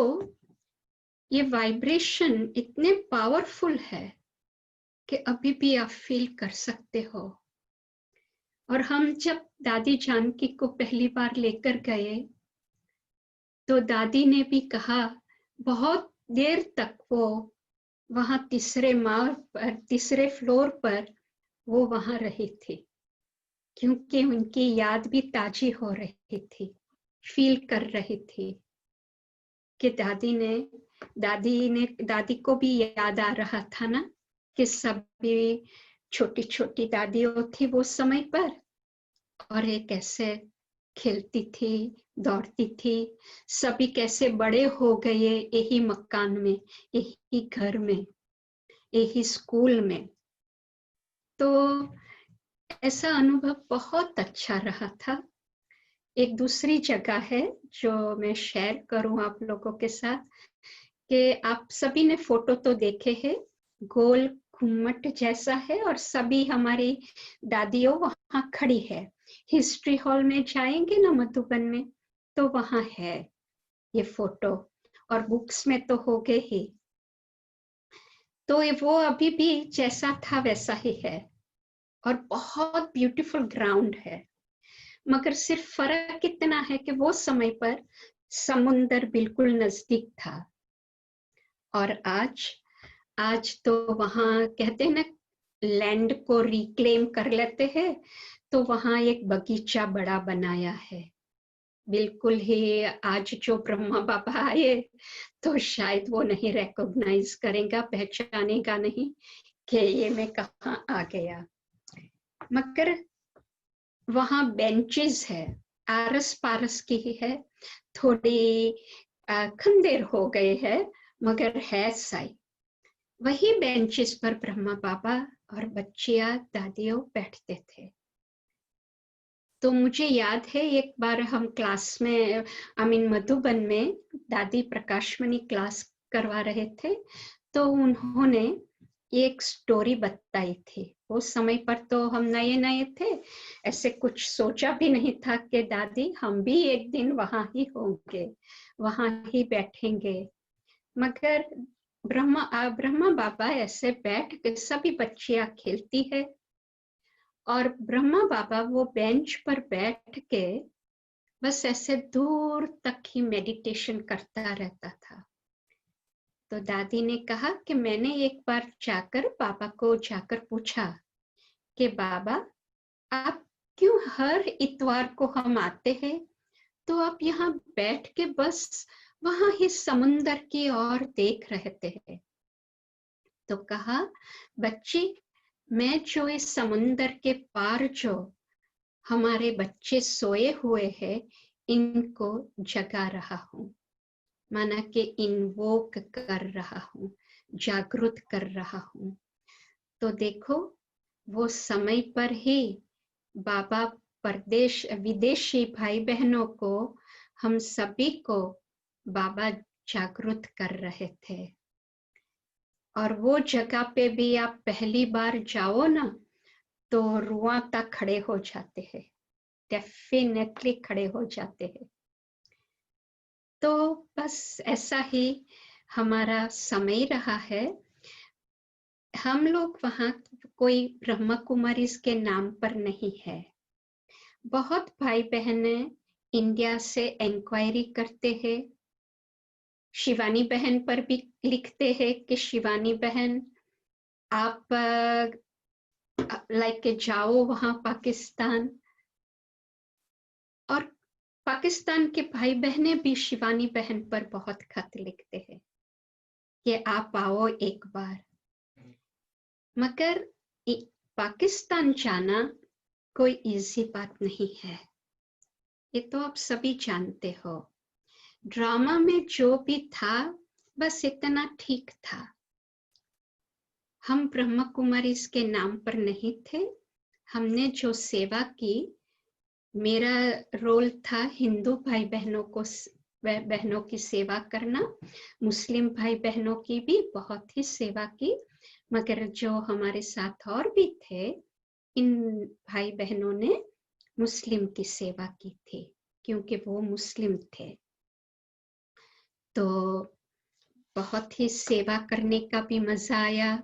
ये वाइब्रेशन इतने पावरफुल है कि अभी भी आप फील कर सकते हो। और हम जब दादी जानकी को पहली बार लेकर गए तो दादी ने भी कहा, बहुत देर तक वो वहां तीसरे फ्लोर पर वो वहां रही थी, क्योंकि उनकी याद भी ताजी हो रही थी, फील कर रही थी कि दादी को भी याद आ रहा था ना कि सभी छोटी छोटी दादियों थी वो समय पर, और ये कैसे खेलती थी, दौड़ती थी, सभी कैसे बड़े हो गए यही मकान में, यही घर में, यही स्कूल में। तो ऐसा अनुभव बहुत अच्छा रहा था। एक दूसरी जगह है जो मैं शेयर करूं आप लोगों के साथ, कि आप सभी ने फोटो तो देखे हैं, गोल घुम्मट जैसा है और सभी हमारी दादियों वहां खड़ी है। हिस्ट्री हॉल में जाएंगे ना मधुबन में, तो वहां है ये फोटो, और बुक्स में तो हो गए ही। तो वो अभी भी जैसा था वैसा ही है, और बहुत ब्यूटीफुल ग्राउंड है। मगर सिर्फ फर्क इतना है कि वो समय पर समुंदर बिल्कुल नजदीक था, और आज तो वहां कहते हैं ना, लैंड को रिक्लेम कर लेते हैं, तो वहां एक बगीचा बड़ा बनाया है। बिल्कुल ही आज जो ब्रह्मा बाबा आए तो शायद वो नहीं रिकॉग्नाइज करेगा, पहचानेगा नहीं कि ये मैं कहाँ आ गया। मगर वहां बेंचेस है, आरस पारस की ही है, थोड़ी खंडेर हो गए है, मगर है सही। वही बेंचेस पर ब्रह्मा बाबा और बच्चियां दादियों बैठते थे। तो मुझे याद है एक बार हम क्लास में मधुबन में दादी प्रकाशमणि क्लास करवा रहे थे, तो उन्होंने एक स्टोरी बताई थी। उस समय पर तो हम नए नए थे, ऐसे कुछ सोचा भी नहीं था कि दादी हम भी एक दिन वहां ही होंगे, वहां ही बैठेंगे। मगर ब्रह्मा बाबा ऐसे बैठ के सभी बच्चियां खेलती है, और ब्रह्मा बाबा वो बेंच पर बैठ के बस ऐसे दूर तक ही मेडिटेशन करता रहता था। तो दादी ने कहा कि मैंने एक बार जाकर पूछा कि बाबा, आप क्यों हर इतवार को हम आते हैं तो आप यहाँ बैठ के बस वहां ही समुंदर की ओर देख रहे थे? तो कहा, बच्ची, मैं जो इस समुंदर के पार जो हमारे बच्चे सोए हुए हैं, इनको जगा रहा हूँ, माना कि इन्वोक कर रहा हूँ, जागृत कर रहा हूँ। तो देखो, वो समय पर ही बाबा विदेशी भाई बहनों को, हम सभी को बाबा जागृत कर रहे थे। और वो जगह पे भी आप पहली बार जाओ ना, तो रुआ तक खड़े हो जाते हैं, डेफिनेटली खड़े हो जाते हैं। तो बस ऐसा ही हमारा समय रहा है। हम लोग वहां कोई ब्रह्मा कुमारी के नाम पर नहीं है। बहुत भाई बहने इंडिया से इंक्वायरी करते हैं, शिवानी बहन पर भी लिखते हैं कि शिवानी बहन आप लाइक जाओ वहां पाकिस्तान। और पाकिस्तान के भाई बहने भी शिवानी बहन पर बहुत खत लिखते हैं कि आप आओ एक बार। मगर पाकिस्तान जाना कोई इजी बात नहीं है, ये तो आप सभी जानते हो। ड्रामा में जो भी था बस इतना ठीक था। हम ब्रह्मा कुमारी के नाम पर नहीं थे। हमने जो सेवा की, मेरा रोल था हिंदू भाई बहनों की सेवा करना, मुस्लिम भाई बहनों की भी बहुत ही सेवा की। मगर जो हमारे साथ और भी थे, इन भाई बहनों ने मुस्लिम की सेवा की थी, क्योंकि वो मुस्लिम थे। तो बहुत ही सेवा करने का भी मजा आया।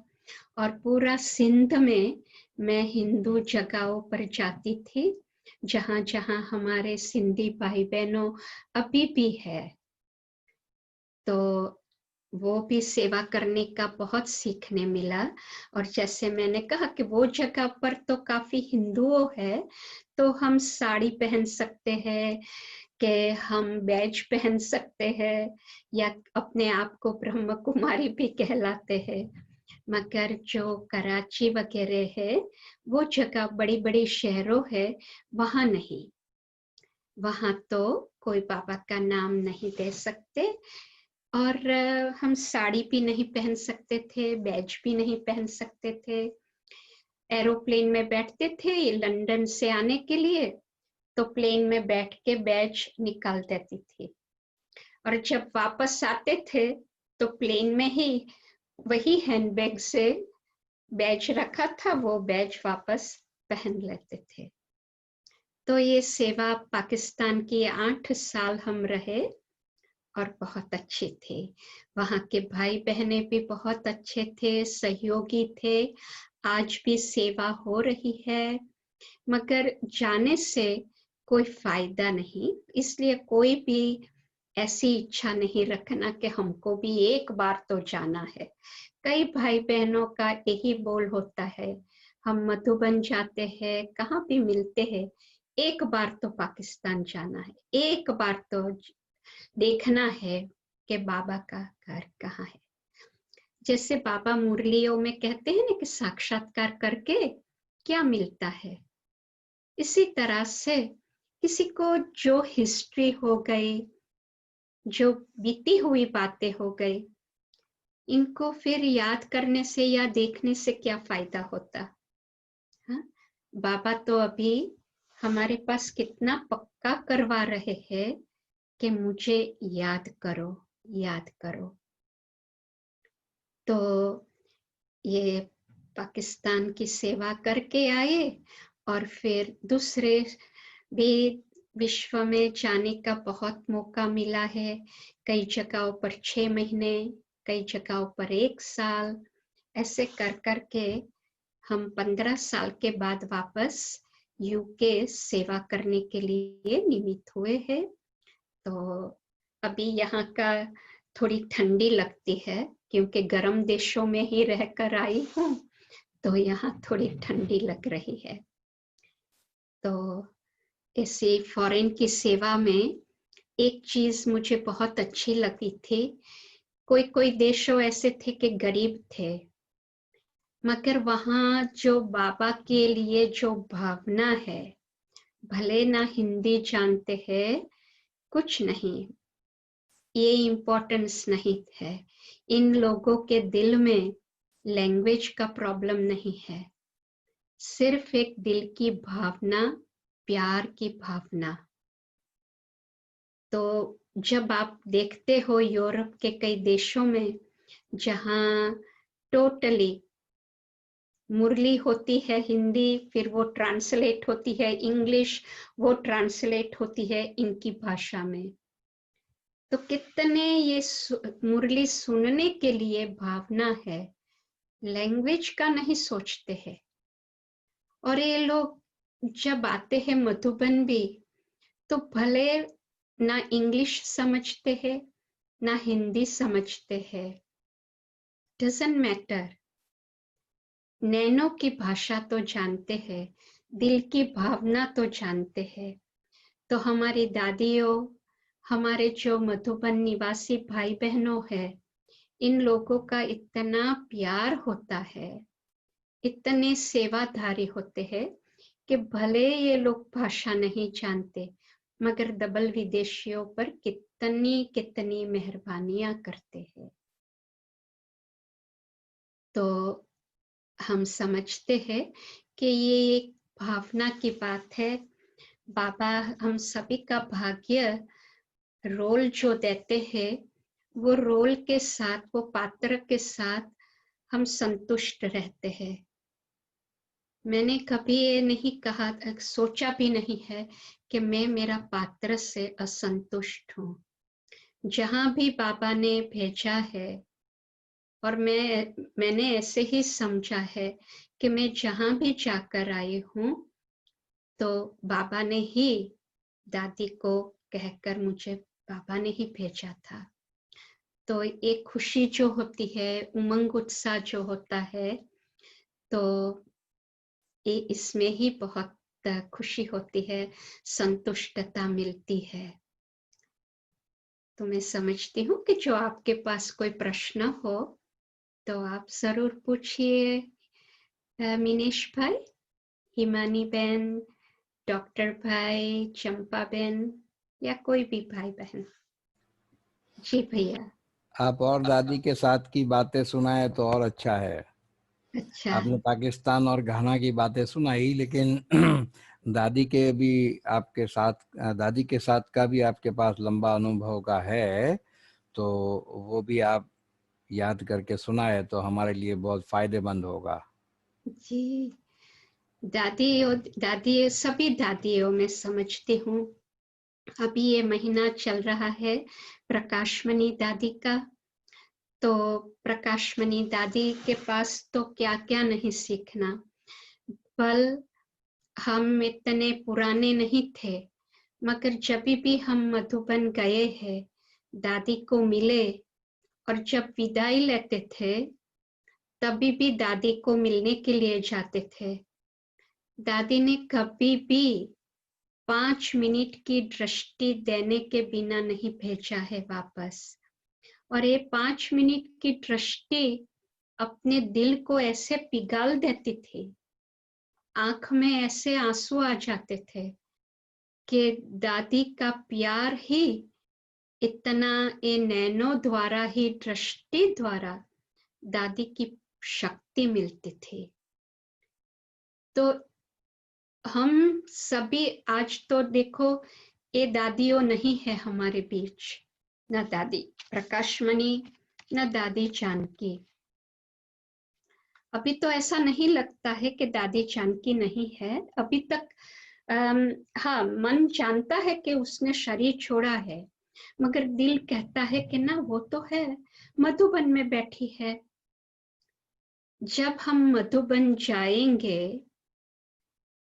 और पूरा सिंध में मैं हिंदू जगहों पर जाती थी, जहाँ जहाँ हमारे सिंधी भाई बहनों अभी भी है। तो वो भी सेवा करने का बहुत सीखने मिला। और जैसे मैंने कहा कि वो जगह पर तो काफी हिंदुओं है, तो हम साड़ी पहन सकते हैं, कि हम बैज पहन सकते हैं, या अपने आप को ब्रह्म कुमारी भी कहलाते हैं। मगर जो कराची वगैरह है, वो जगह बड़ी बड़ी शहरों है, वहां नहीं। वहां तो कोई बाबा का नाम नहीं दे सकते, और हम साड़ी भी नहीं पहन सकते थे, बैज भी नहीं पहन सकते थे। एरोप्लेन में बैठते थे लंदन से आने के लिए, तो प्लेन में बैठ के बैज निकाल देती थी, और जब वापस आते थे तो प्लेन में ही वही हैंडबैग से बैज रखा था, वो बैज वापस पहन लेते थे। तो ये सेवा पाकिस्तान की 8 साल हम रहे, और बहुत अच्छे थे। वहाँ के भाई बहने भी बहुत अच्छे थे, सहयोगी थे। आज भी सेवा हो रही है, मगर जाने से कोई फायदा नहीं। इसलिए कोई भी ऐसी इच्छा नहीं रखना कि हमको भी एक बार तो जाना है। कई भाई बहनों का यही बोल होता है, हम मधुबन जाते हैं, कहाँ भी मिलते हैं, एक बार तो पाकिस्तान जाना है, एक बार तो देखना है कि बाबा का घर कहाँ है। जैसे बाबा मुरलियों में कहते हैं ना कि साक्षात्कार करके क्या मिलता है, इसी तरह से किसी को जो हिस्ट्री हो गई, जो बीती हुई बातें हो गई, इनको फिर याद करने से या देखने से क्या फायदा होता। हाँ? बाबा तो अभी हमारे पास कितना पक्का करवा रहे हैं कि मुझे याद करो, याद करो। तो ये पाकिस्तान की सेवा करके आए, और फिर दूसरे भी विश्व में जाने का बहुत मौका मिला है। कई जगहों पर 6 महीने, कई जगहों पर 1 साल, ऐसे कर करके हम 15 साल के बाद वापस यूके सेवा करने के लिए निमित्त हुए हैं। तो अभी यहाँ का थोड़ी ठंडी लगती है, क्योंकि गर्म देशों में ही रहकर आई हूँ, तो यहाँ थोड़ी ठंडी लग रही है। तो ऐसे फॉरेन की सेवा में एक चीज मुझे बहुत अच्छी लगी थी। कोई कोई देशों ऐसे थे कि गरीब थे, मगर वहाँ जो बाबा के लिए जो भावना है, भले ना हिंदी जानते हैं, कुछ नहीं, ये इम्पोर्टेंस नहीं है। इन लोगों के दिल में लैंग्वेज का प्रॉब्लम नहीं है, सिर्फ एक दिल की भावना, प्यार की भावना। तो जब आप देखते हो यूरोप के कई देशों में, जहाँ टोटली मुरली होती है हिंदी, फिर वो ट्रांसलेट होती है इंग्लिश, वो ट्रांसलेट होती है इनकी भाषा में, तो कितने ये मुरली सुनने के लिए भावना है, लैंग्वेज का नहीं सोचते हैं। और ये लोग जब आते हैं मधुबन भी, तो भले ना इंग्लिश समझते हैं ना हिंदी समझते हैं, डजंट मैटर, नैनो की भाषा तो जानते हैं, दिल की भावना तो जानते हैं। तो हमारी दादियों, हमारे जो मधुबन निवासी भाई बहनों हैं, इन लोगों का इतना प्यार होता है, इतने सेवाधारी होते हैं, कि भले ये लोग भाषा नहीं जानते, मगर डबल विदेशियों पर कितनी कितनी मेहरबानियां करते हैं। तो हम समझते हैं कि ये एक भावना की बात है। बाबा हम सभी का भाग्य रोल जो देते हैं, वो रोल के साथ, वो पात्र के साथ हम संतुष्ट रहते हैं। मैंने कभी ये नहीं कहा, सोचा भी नहीं है कि मैं मेरा पात्र से असंतुष्ट हूँ। जहाँ भी बाबा ने भेजा है, और मैंने ऐसे ही समझा है कि मैं जहाँ भी जाकर आई हूँ, तो बाबा ने ही दादी को कहकर मुझे बाबा ने ही भेजा था। तो एक खुशी जो होती है, उमंग उत्साह जो होता है, तो ये इसमें ही बहुत खुशी होती है, संतुष्टता मिलती है। तो मैं समझती हूँ कि जो आपके पास कोई प्रश्न हो तो आप जरूर पूछिए, मिनेश भाई, हिमानी बहन, डॉक्टर भाई, चंपा बहन, या कोई भी भाई बहन। जी भैया। आप और दादी के साथ की बातें सुनाए तो और अच्छा है। अच्छा। आपने पाकिस्तान और घाना की बातें सुनाई, लेकिन दादी के भी आपके साथ, दादी के साथ का भी आपके पास लंबा अनुभव का है, तो वो भी आप याद करके सुनाए तो हमारे लिए बहुत फायदेमंद होगा। जी, दादी सभी दादियों में समझती हूँ। अभी ये महीना चल रहा है प्रकाशमणि दादी का, तो प्रकाशमणि दादी के पास तो क्या क्या नहीं सीखना। पर हम इतने पुराने नहीं थे, मगर जब भी हम मधुबन गए हैं, दादी को मिले, और जब विदाई लेते थे तभी भी दादी को मिलने के लिए जाते थे। दादी ने कभी भी 5 मिनट की दृष्टि देने के बिना नहीं भेजा है वापस। और ये 5 मिनट की दृष्टि अपने दिल को ऐसे पिघाल देती थी, आंख में ऐसे आंसू आ जाते थे कि दादी का प्यार ही इतना, ये नैनों द्वारा ही, दृष्टि द्वारा दादी की शक्ति मिलती थी। तो हम सभी आज तो देखो, ये दादियों नहीं है हमारे बीच, न दादी प्रकाशमणि, न दादी जानकी। अभी तो ऐसा नहीं लगता है कि दादी जानकी नहीं है अभी तक। हाँ, मन जानता है कि उसने शरीर छोड़ा है, मगर दिल कहता है कि ना, वो तो है, मधुबन में बैठी है। जब हम मधुबन जाएंगे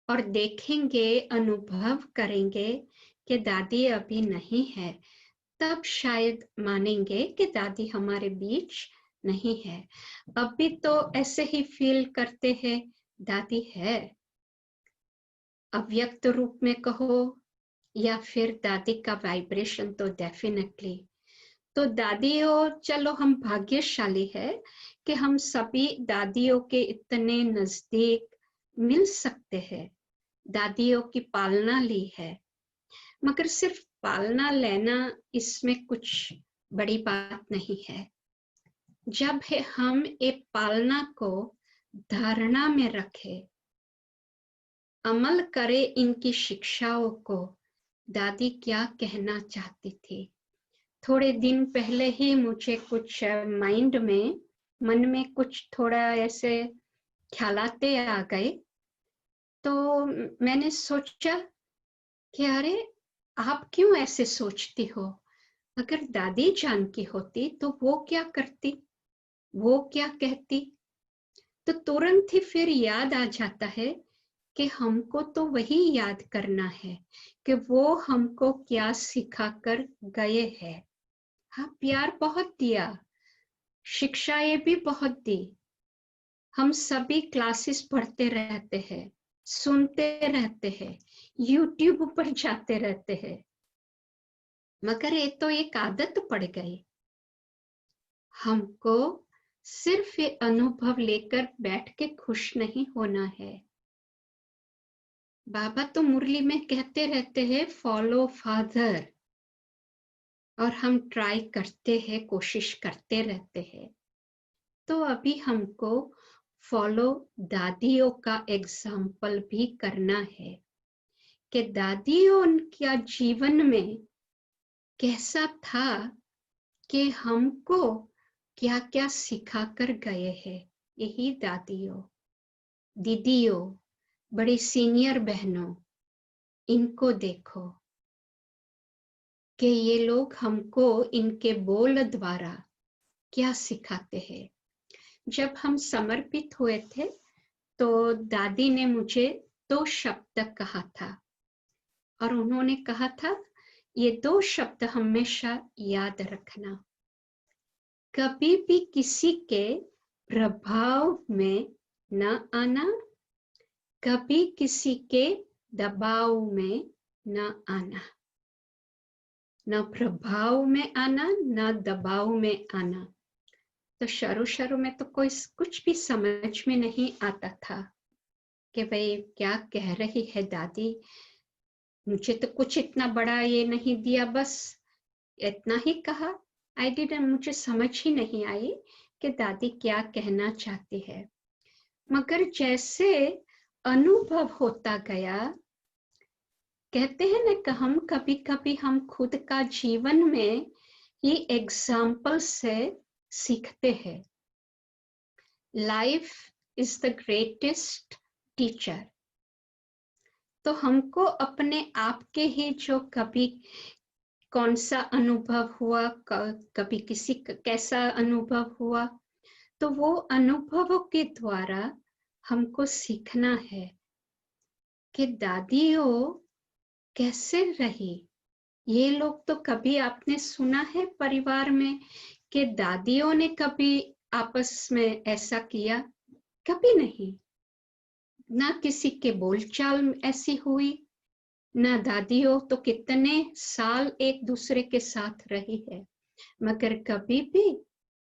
और देखेंगे, अनुभव करेंगे कि दादी अभी नहीं है, तब शायद मानेंगे कि दादी हमारे बीच नहीं है। अभी तो ऐसे ही फील करते हैं दादी है, अव्यक्त रूप में कहो या फिर दादी का वाइब्रेशन, तो डेफिनेटली। तो दादियों, चलो हम भाग्यशाली है कि हम सभी दादियों के इतने नजदीक मिल सकते हैं, दादियों की पालना ली है। मगर सिर्फ पालना लेना, इसमें कुछ बड़ी बात नहीं है। जब है हम एक पालना को धारणा में रखे, अमल करे इनकी शिक्षाओं को, दादी क्या कहना चाहती थी। थोड़े दिन पहले ही मुझे कुछ माइंड में, मन में कुछ थोड़ा ऐसे ख्यालाते आ गए, तो मैंने सोचा कि अरे, आप क्यों ऐसे सोचती हो? अगर दादी जानकी होती तो वो क्या करती, वो क्या कहती? तो तुरंत ही फिर याद आ जाता है कि हमको तो वही याद करना है कि वो हमको क्या सिखाकर गए हैं। हाँ, प्यार बहुत दिया, शिक्षाएं भी बहुत दी। हम सभी क्लासेस पढ़ते रहते हैं, सुनते रहते हैं, यूट्यूब पर जाते रहते हैं, मगर ये तो एक आदत पड़ गई। हमको सिर्फ ये अनुभव लेकर बैठ के खुश नहीं होना है। बाबा तो मुरली में कहते रहते हैं, फॉलो फादर, और हम ट्राई करते हैं, कोशिश करते रहते हैं। तो अभी हमको फॉलो दादियों का एग्जाम्पल भी करना है कि दादियों उनके जीवन में कैसा था, कि हमको क्या क्या सिखा कर गए हैं। यही दादियों, दीदियों, बड़ी सीनियर बहनों, इनको देखो कि ये लोग हमको इनके बोल द्वारा क्या सिखाते हैं। जब हम समर्पित हुए थे तो दादी ने मुझे 2 शब्द कहा था और उन्होंने कहा था, ये 2 शब्द हमेशा याद रखना, कभी भी किसी के प्रभाव में न आना, कभी किसी के दबाव में न आना। न प्रभाव में आना, न दबाव में आना। तो शुरू में तो कोई कुछ भी समझ में नहीं आता था कि भाई क्या कह रही है दादी, मुझे तो कुछ इतना बड़ा ये नहीं दिया, बस इतना ही कहा। मुझे समझ ही नहीं आई कि दादी क्या कहना चाहती है। मगर जैसे अनुभव होता गया, कहते हैं ना कि हम कभी कभी हम खुद का जीवन में ये एग्जाम्पल से सीखते हैं। Life is the greatest teacher. तो हमको अपने आप के ही जो कभी कौन सा अनुभव हुआ, कभी किसी कैसा अनुभव हुआ, तो वो अनुभवों के द्वारा हमको सीखना है कि दादियों कैसे रही। ये लोग तो कभी आपने सुना है परिवार में कि दादियों ने कभी आपस में ऐसा किया? कभी नहीं। ना किसी के बोलचाल ऐसी हुई, ना दादियों तो कितने साल एक दूसरे के साथ रही है, मगर कभी भी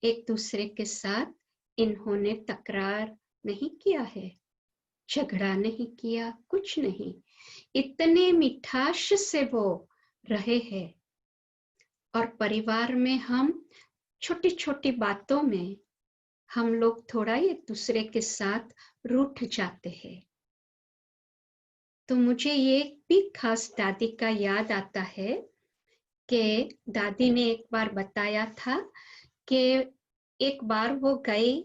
एक दूसरे के साथ इन्होंने तकरार नहीं किया है, झगड़ा नहीं किया, कुछ नहीं। इतने मिठास से वो रहे हैं। और परिवार में हम छोटी छोटी बातों में हम लोग थोड़ा एक दूसरे के साथ रूठ जाते हैं। तो मुझे ये भी खास दादी का याद आता है कि दादी ने एक बार बताया था कि एक बार वो गई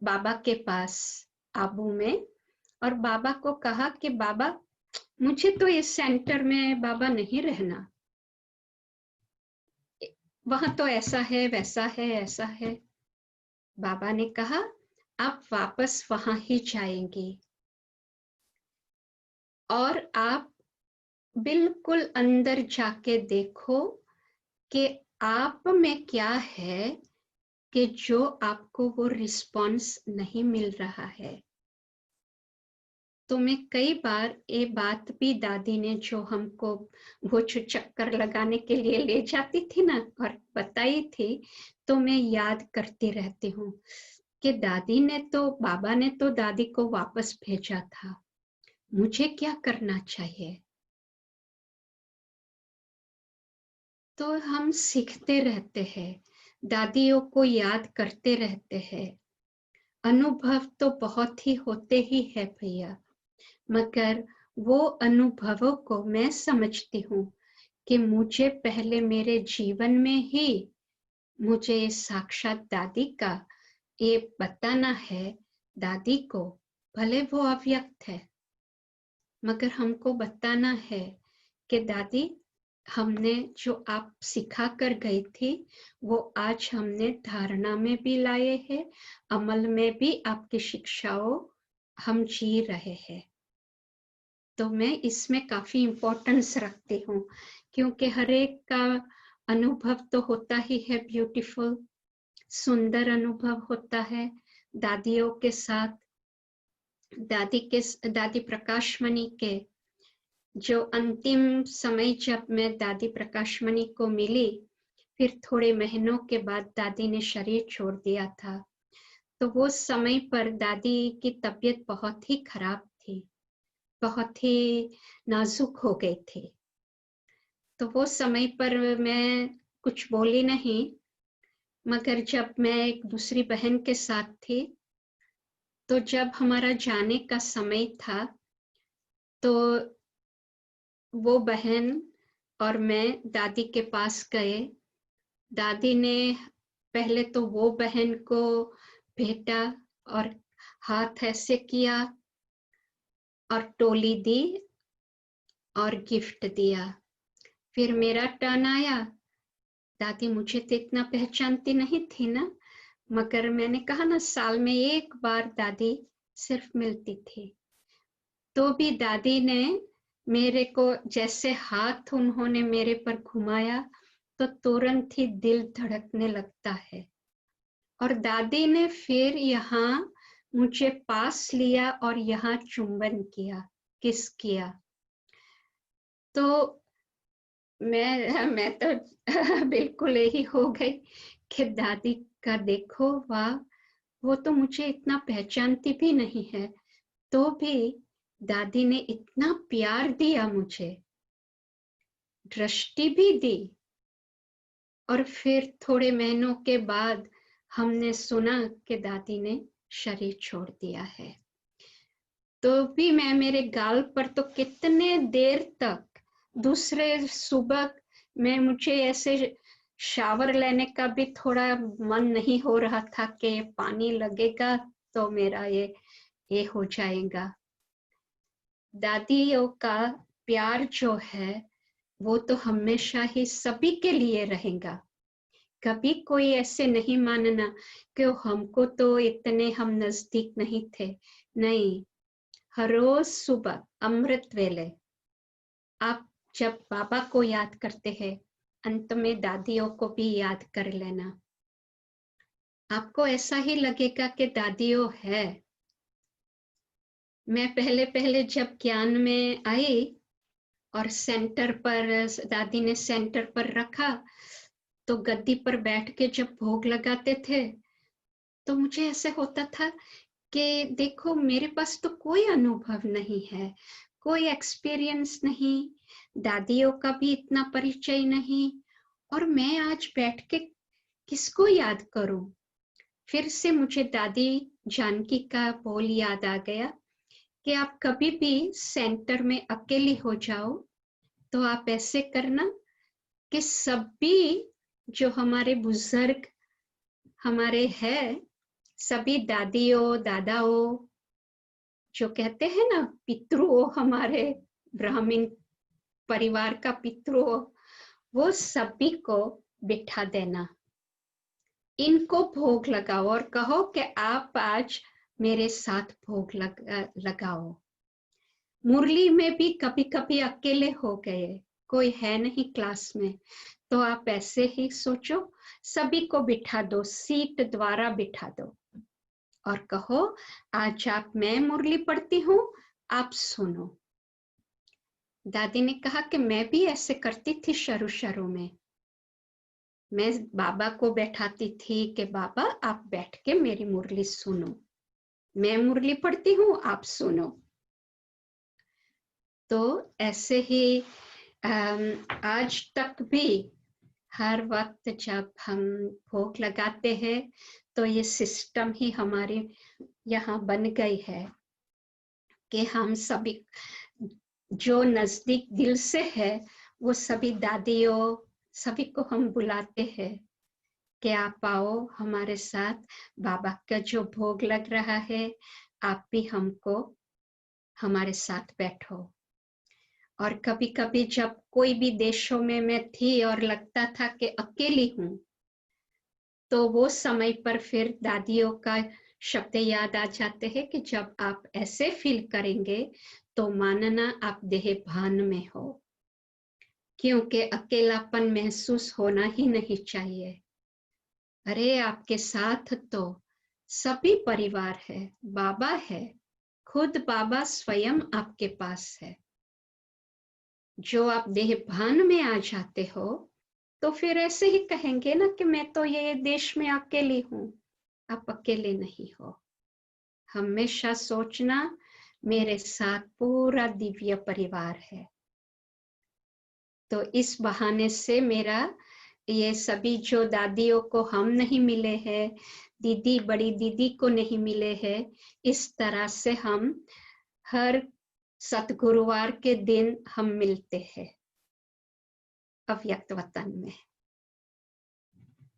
बाबा के पास आबू में, और बाबा को कहा कि बाबा मुझे तो इस सेंटर में बाबा नहीं रहना, वहां तो ऐसा है, वैसा है, ऐसा है। बाबा ने कहा आप वापस वहां ही जाएंगी और आप बिल्कुल अंदर जाके देखो कि आप में क्या है कि जो आपको वो रिस्पॉन्स नहीं मिल रहा है। तो मैं कई बार ये बात भी दादी ने जो हमको वो जो चक्कर लगाने के लिए ले जाती थी ना और बताई थी, तो मैं याद करती रहती हूँ कि दादी ने तो, बाबा ने तो दादी को वापस भेजा था, मुझे क्या करना चाहिए। तो हम सीखते रहते हैं, दादियों को याद करते रहते हैं। अनुभव तो बहुत ही होते ही है भैया, मगर वो अनुभवों को मैं समझती हूँ कि मुझे पहले मेरे जीवन में ही मुझे साक्षात दादी का ये बताना है। दादी को भले वो अव्यक्त है, मगर हमको बताना है कि दादी हमने जो आप सिखा कर गई थी वो आज हमने धारणा में भी लाए हैं, अमल में भी आपकी शिक्षाओं हम जी रहे हैं। तो मैं इसमें काफी इम्पोर्टेंस रखती हूँ, क्योंकि हर एक का अनुभव तो होता ही है ब्यूटीफुल, सुंदर अनुभव होता है। दादियों के साथ दादी प्रकाशमणि के जो अंतिम समय जब मैं दादी प्रकाशमणि को मिली, फिर थोड़े महीनों के बाद दादी ने शरीर छोड़ दिया था। तो वो समय पर दादी की तबीयत बहुत ही खराब थी, बहुत ही नाजुक हो गई थी। तो वो समय पर मैं कुछ बोली नहीं, मगर जब मैं एक दूसरी बहन के साथ थी, तो जब हमारा जाने का समय था, तो वो बहन और मैं दादी के पास गए। दादी ने पहले तो वो बहन को भेटा और हाथ ऐसे किया और टोली दी और गिफ्ट दिया। फिर मेरा टर्न आया। दादी मुझे तो इतना पहचानती नहीं थी ना, मगर मैंने कहा ना, साल में एक बार दादी सिर्फ मिलती थी। तो भी दादी ने मेरे को जैसे हाथ उन्होंने मेरे पर घुमाया तो तुरंत ही दिल धड़कने लगता है। और दादी ने फिर यहाँ मुझे पास लिया और यहाँ चुंबन किया, किस किया। तो मैं तो बिल्कुल यही हो गई कि दादी का देखो, वाह, वो तो मुझे इतना पहचानती भी नहीं है, तो भी दादी ने इतना प्यार दिया मुझे, दृष्टि भी दी। और फिर थोड़े महीनों के बाद हमने सुना कि दादी ने शरीर छोड़ दिया है। तो भी मैं मेरे गाल पर तो कितने देर तक, दूसरे सुबह में मुझे ऐसे शावर लेने का भी थोड़ा मन नहीं हो रहा था कि पानी लगेगा तो मेरा ये हो जाएगा। दादियों का प्यार जो है वो तो हमेशा ही सभी के लिए रहेगा। कभी कोई ऐसे नहीं मानना कि हमको तो इतने हम नजदीक नहीं थे। नहीं, हर रोज सुबह अमृत वेले आप जब बाबा को याद करते हैं, अंत में दादियों को भी याद कर लेना। आपको ऐसा ही लगेगा कि दादियों है। मैं पहले पहले जब ज्ञान में आई और सेंटर पर दादी ने सेंटर पर रखा, तो गद्दी पर बैठ के जब भोग लगाते थे तो मुझे ऐसे होता था कि देखो, मेरे पास तो कोई अनुभव नहीं है, कोई एक्सपीरियंस नहीं, दादियों का भी इतना परिचय नहीं, और मैं आज बैठ के किसको याद करूं। फिर से मुझे दादी जानकी का बोल याद आ गया कि आप कभी भी सेंटर में अकेली हो जाओ तो आप ऐसे करना कि सभी जो हमारे बुजुर्ग हमारे हैं, सभी दादियों दादाओं, जो कहते हैं ना पितृओं, हमारे ब्राह्मण परिवार का पितृओं, वो सभी को बिठा देना, इनको भोग लगाओ और कहो कि आप आज मेरे साथ भोग लगाओ। मुरली में भी कभी कभी अकेले हो गए, कोई है नहीं क्लास में, तो आप ऐसे ही सोचो, सभी को बिठा दो, सीट द्वारा बिठा दो और कहो, आज आप मैं मुरली पढ़ती हूँ, आप सुनो। दादी ने कहा कि मैं भी ऐसे करती थी शुरू शुरू में। मैं बाबा को बैठाती थी कि बाबा आप बैठ के मेरी मुरली सुनो, मैं मुरली पढ़ती हूँ, आप सुनो। तो ऐसे ही आज तक भी हर वक्त जब हम भोग लगाते हैं तो ये सिस्टम ही हमारे यहाँ बन गई है कि हम सभी जो नजदीक दिल से है वो सभी दादियों सभी को हम बुलाते हैं कि आप आओ हमारे साथ, बाबा का जो भोग लग रहा है आप भी हमको हमारे साथ बैठो। और कभी कभी जब कोई भी देशों में मैं थी और लगता था कि अकेली हूँ, तो वो समय पर फिर दादियों का शब्द याद आ जाते हैं कि जब आप ऐसे फील करेंगे तो मानना आप देह भान में हो, क्योंकि अकेलापन महसूस होना ही नहीं चाहिए। अरे आपके साथ तो सभी परिवार है, बाबा है, खुद बाबा स्वयं आपके पास है। जो आप देह भान में आ जाते हो तो फिर ऐसे ही कहेंगे ना कि मैं तो ये देश में अकेली हूँ। आप अकेले नहीं हो। हमेशा सोचना मेरे साथ पूरा दिव्य परिवार है। तो इस बहाने से मेरा ये सभी जो दादियों को हम नहीं मिले हैं, दीदी बड़ी दीदी को नहीं मिले हैं, इस तरह से हम हर सतगुरुवार के दिन हम मिलते हैं अव्यक्त वतन में।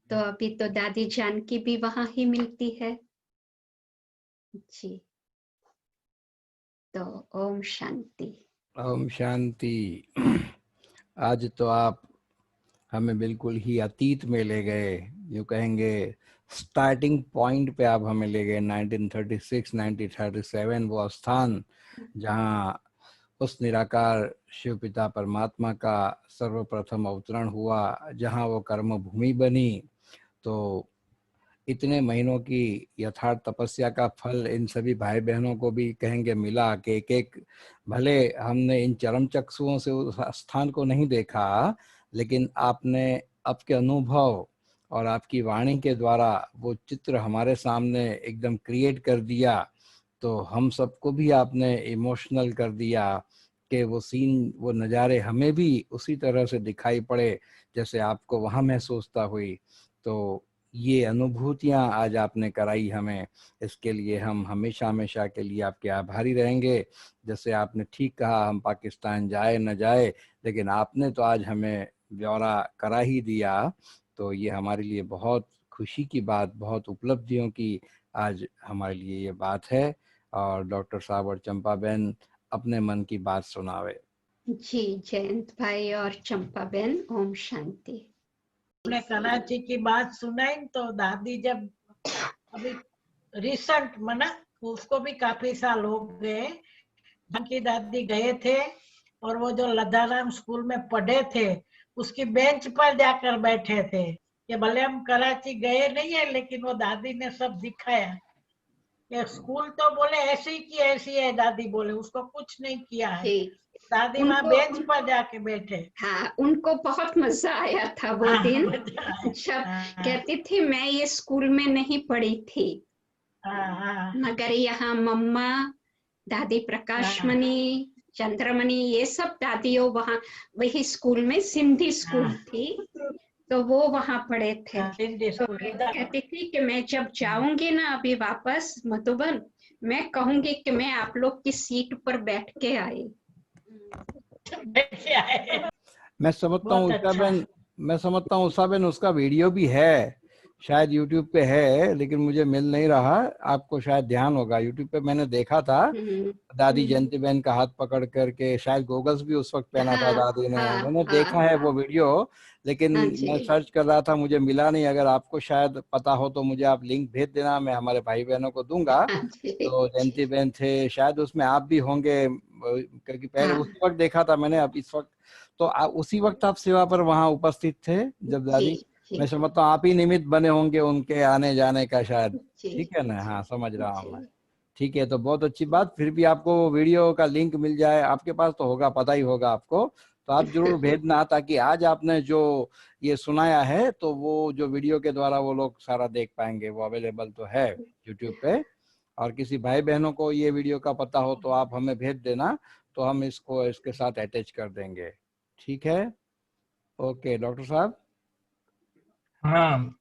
तो अभी तो दादी जानकी भी वहां ही मिलती है जी। तो ओम शांति। ओम शांति। आज तो आप हमें बिल्कुल ही अतीत में ले गए, यूँ कहेंगे स्टार्टिंग पॉइंट पे आप हमें ले गए। 1936 1937 वो स्थान जहाँ उस निराकार शिव पिता परमात्मा का सर्वप्रथम अवतरण हुआ, जहाँ वो कर्म भूमि बनी। तो इतने महीनों की यथार्थ तपस्या का फल इन सभी भाई बहनों को भी कहेंगे मिला कि एक एक, भले हमने इन चरम चक्षुओं से उस स्थान को नहीं देखा, लेकिन आपने आपके अनुभव और आपकी वाणी के द्वारा वो चित्र हमारे सामने एकदम क्रिएट कर दिया। तो हम सबको भी आपने इमोशनल कर दिया कि वो सीन, वो नज़ारे हमें भी उसी तरह से दिखाई पड़े जैसे आपको वहाँ महसूसता हुई। तो ये अनुभूतियाँ आज आपने कराई हमें, इसके लिए हम हमेशा हमेशा के लिए आपके आभारी रहेंगे। जैसे आपने ठीक कहा, हम पाकिस्तान जाए न जाए, लेकिन आपने तो आज हमें ब्यौरा करा ही दिया। तो ये हमारे लिए बहुत खुशी की बात, बहुत उपलब्धियों की आज हमारे लिए ये बात है। और डॉक्टर साहब और चंपा बहन अपने मन की बात सुनावे। जी जयंत भाई और चंपा बहन, ओम शांति। हमने कराची की बात सुनाई तो दादी जब अभी रिसेंट मना, उसको भी काफी साल हो गए, की दादी गए थे और वो जो लदाराम स्कूल में पढ़े थे उसकी बेंच पर जाकर बैठे थे कि भले हम कराची गए नहीं है लेकिन वो दादी ने सब दिखाया कि स्कूल तो बोले ऐसी की ऐसी है, दादी बोले उसको कुछ नहीं किया है। दादी वहाँ बेंच पर जाके बैठे। हाँ, उनको बहुत मजा आया था वो दिन जब कहती थी मैं ये स्कूल में नहीं पढ़ी थी, मगर यहाँ मम्मा, दादी प्रकाशमणि, चंद्रमणि, ये सब दादियों वहाँ वही स्कूल में, सिंधी स्कूल थी, तो वो वहाँ पढ़े थे। तो कहती थी कि मैं जब जाऊंगी ना अभी वापस मधुबन, मैं कहूंगी कि मैं आप लोग की सीट पर बैठ के आई। मैं समझता हूँ उषा बहन, मैं समझता हूँ उषा बहन उसका वीडियो भी है, शायद YouTube पे है, लेकिन मुझे मिल नहीं रहा। आपको शायद ध्यान होगा, YouTube पे मैंने देखा था दादी जयंती बहन का हाथ पकड़ करके, शायद गोगल्स भी उस वक्त पहना था दादी ने। मैंने देखा है वो वीडियो, लेकिन मैं सर्च कर रहा था, मुझे मिला नहीं। अगर आपको शायद पता हो तो मुझे आप लिंक भेज देना, मैं हमारे भाई बहनों को दूंगा। तो जयंती बहन थे, शायद उसमें आप भी होंगे, क्योंकि पहले उसी वक्त देखा था मैंने। अब इस वक्त तो उसी वक्त आप सेवा पर वहाँ उपस्थित थे जब दादी, मैं समझता हूँ आप ही निमित्त बने होंगे उनके आने जाने का शायद। ठीक है ना? हाँ, समझ रहा हूँ मैं। ठीक है, तो बहुत अच्छी बात। फिर भी आपको वीडियो का लिंक मिल जाए, आपके पास तो होगा, पता ही होगा आपको, तो आप जरूर भेजना, ताकि आज आपने जो ये सुनाया है तो वो जो वीडियो के द्वारा वो लोग सारा देख पाएंगे। वो अवेलेबल तो है YouTube पे। और किसी भाई बहनों को ये वीडियो का पता हो तो आप हमें भेज देना, तो हम इसको इसके साथ अटैच कर देंगे। ठीक है? ओके डॉक्टर साहब। हाँ,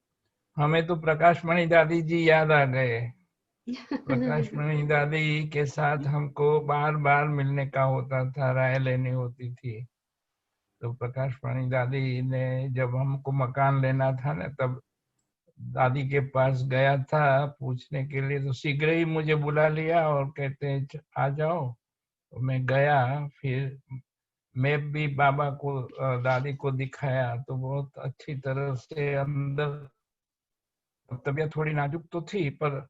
हमें तो प्रकाशमणि दादी जी याद आ गए। प्रकाशमणि दादी के साथ हमको बार बार मिलने का होता था, राय लेनी होती थी। तो प्रकाशमणि दादी ने जब हमको मकान लेना था ना, तब दादी के पास गया था पूछने के लिए, तो शीघ्र ही मुझे बुला लिया और कहते हैं आ जाओ। तो मैं गया, फिर मैं भी बाबा को, दादी को दिखाया, तो बहुत अच्छी तरह से अंदर, तबीयत थोड़ी नाजुक तो थी पर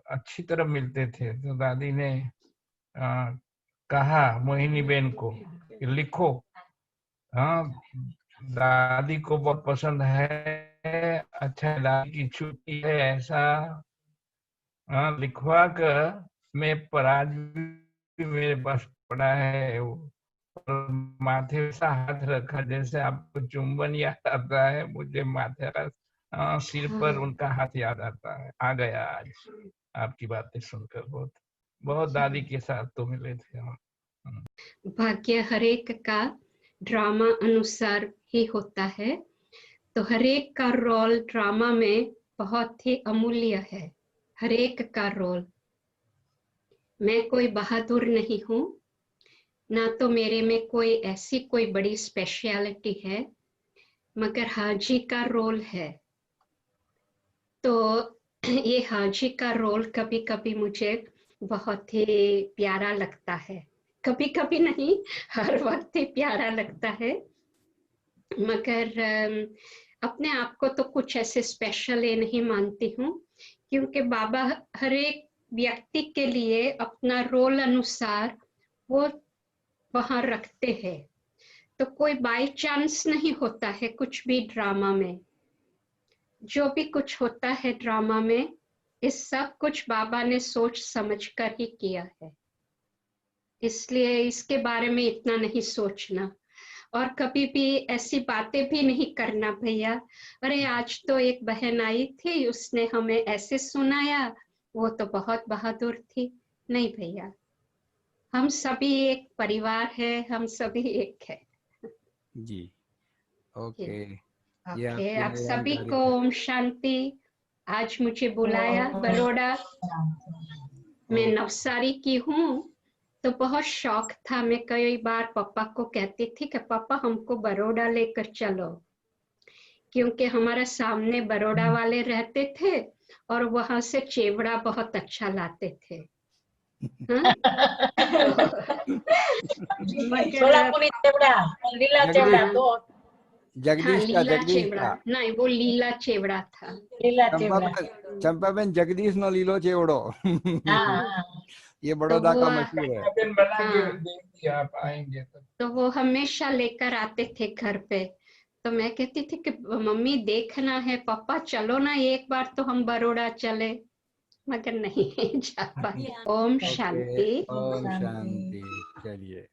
अच्छी तरह मिलते थे। तो दादी ने कहा मोहिनी बेन को कि लिखो। हाँ, दादी को बहुत पसंद है, अच्छा दादी की छुट्टी है ऐसा लिखवा कर मैं पर आज भी मेरे पास पड़ा है। और माथे सा हाथ रखा, जैसे आपको चुंबन याद आता है, मुझे माथे का सिर पर उनका हाथ याद आता है। आ गया आज आपकी बातें सुनकर। बहुत बहुत दादी के साथ तो मिले थे हम। भाग्य हरेक का ड्रामा अनुसार ही होता है, तो हरेक का रोल ड्रामा में बहुत ही अमूल्य है, हरेक का रोल। मैं कोई बहादुर नहीं हूँ, ना तो मेरे में कोई ऐसी कोई बड़ी स्पेशलिटी है, मगर हाजी का रोल है। तो ये हाजी का रोल कभी कभी मुझे बहुत ही प्यारा लगता है। कभी कभी नहीं, हर वक्त ही प्यारा लगता है, मगर अपने आप को तो कुछ ऐसे स्पेशल ये नहीं मानती हूँ, क्योंकि बाबा हर एक व्यक्ति के लिए अपना रोल अनुसार वो वहां रखते हैं। तो कोई बाय चांस नहीं होता है कुछ भी ड्रामा में। जो भी कुछ होता है ड्रामा में, इस सब कुछ बाबा ने सोच समझ कर ही किया है, इसलिए इसके बारे में इतना नहीं सोचना। और कभी भी ऐसी बातें भी नहीं करना भैया, अरे आज तो एक बहन आई थी, उसने हमें ऐसे सुनाया, वो तो बहुत बहादुर थी। नहीं भैया, हम सभी एक परिवार है, हम सभी एक है। जी, ओके। ये ओके, आपकी आप नई सभी जानकारी को है। ओम शांति। आज मुझे बुलाया बड़ौदा, मैं नवसारी की हूँ, तो बहुत शौक था। मैं कई बार पापा को कहती थी कि पापा हमको बड़ौदा लेकर चलो, क्योंकि हमारे सामने बड़ौदा वाले रहते थे और वहां से चेवड़ा बहुत अच्छा लाते थे। हाँ? मगर सोलापुरी चेवड़ा, लीला चेवड़ा हाँ, तो हाँ जगदीश लीला चेवड़ा, का नहीं वो लीला चेवड़ा था। लीला चेवड़ा। चंपाबेन जगदीश नो लीलो चेवड़ो। हाँ, ये तो बड़ौदा वो का मशहूर है। दिन बना के हाँ, देंगे, आप आएंगे तो वो हमेशा लेकर आते थे घर पे। तो मैं कहती थी कि मम्मी देखना है, पापा चलो ना एक बार तो हम बड़ौदा चले, मगर नहीं जा पाए। ओम ओके, शांति। ओम शांति। चलिए।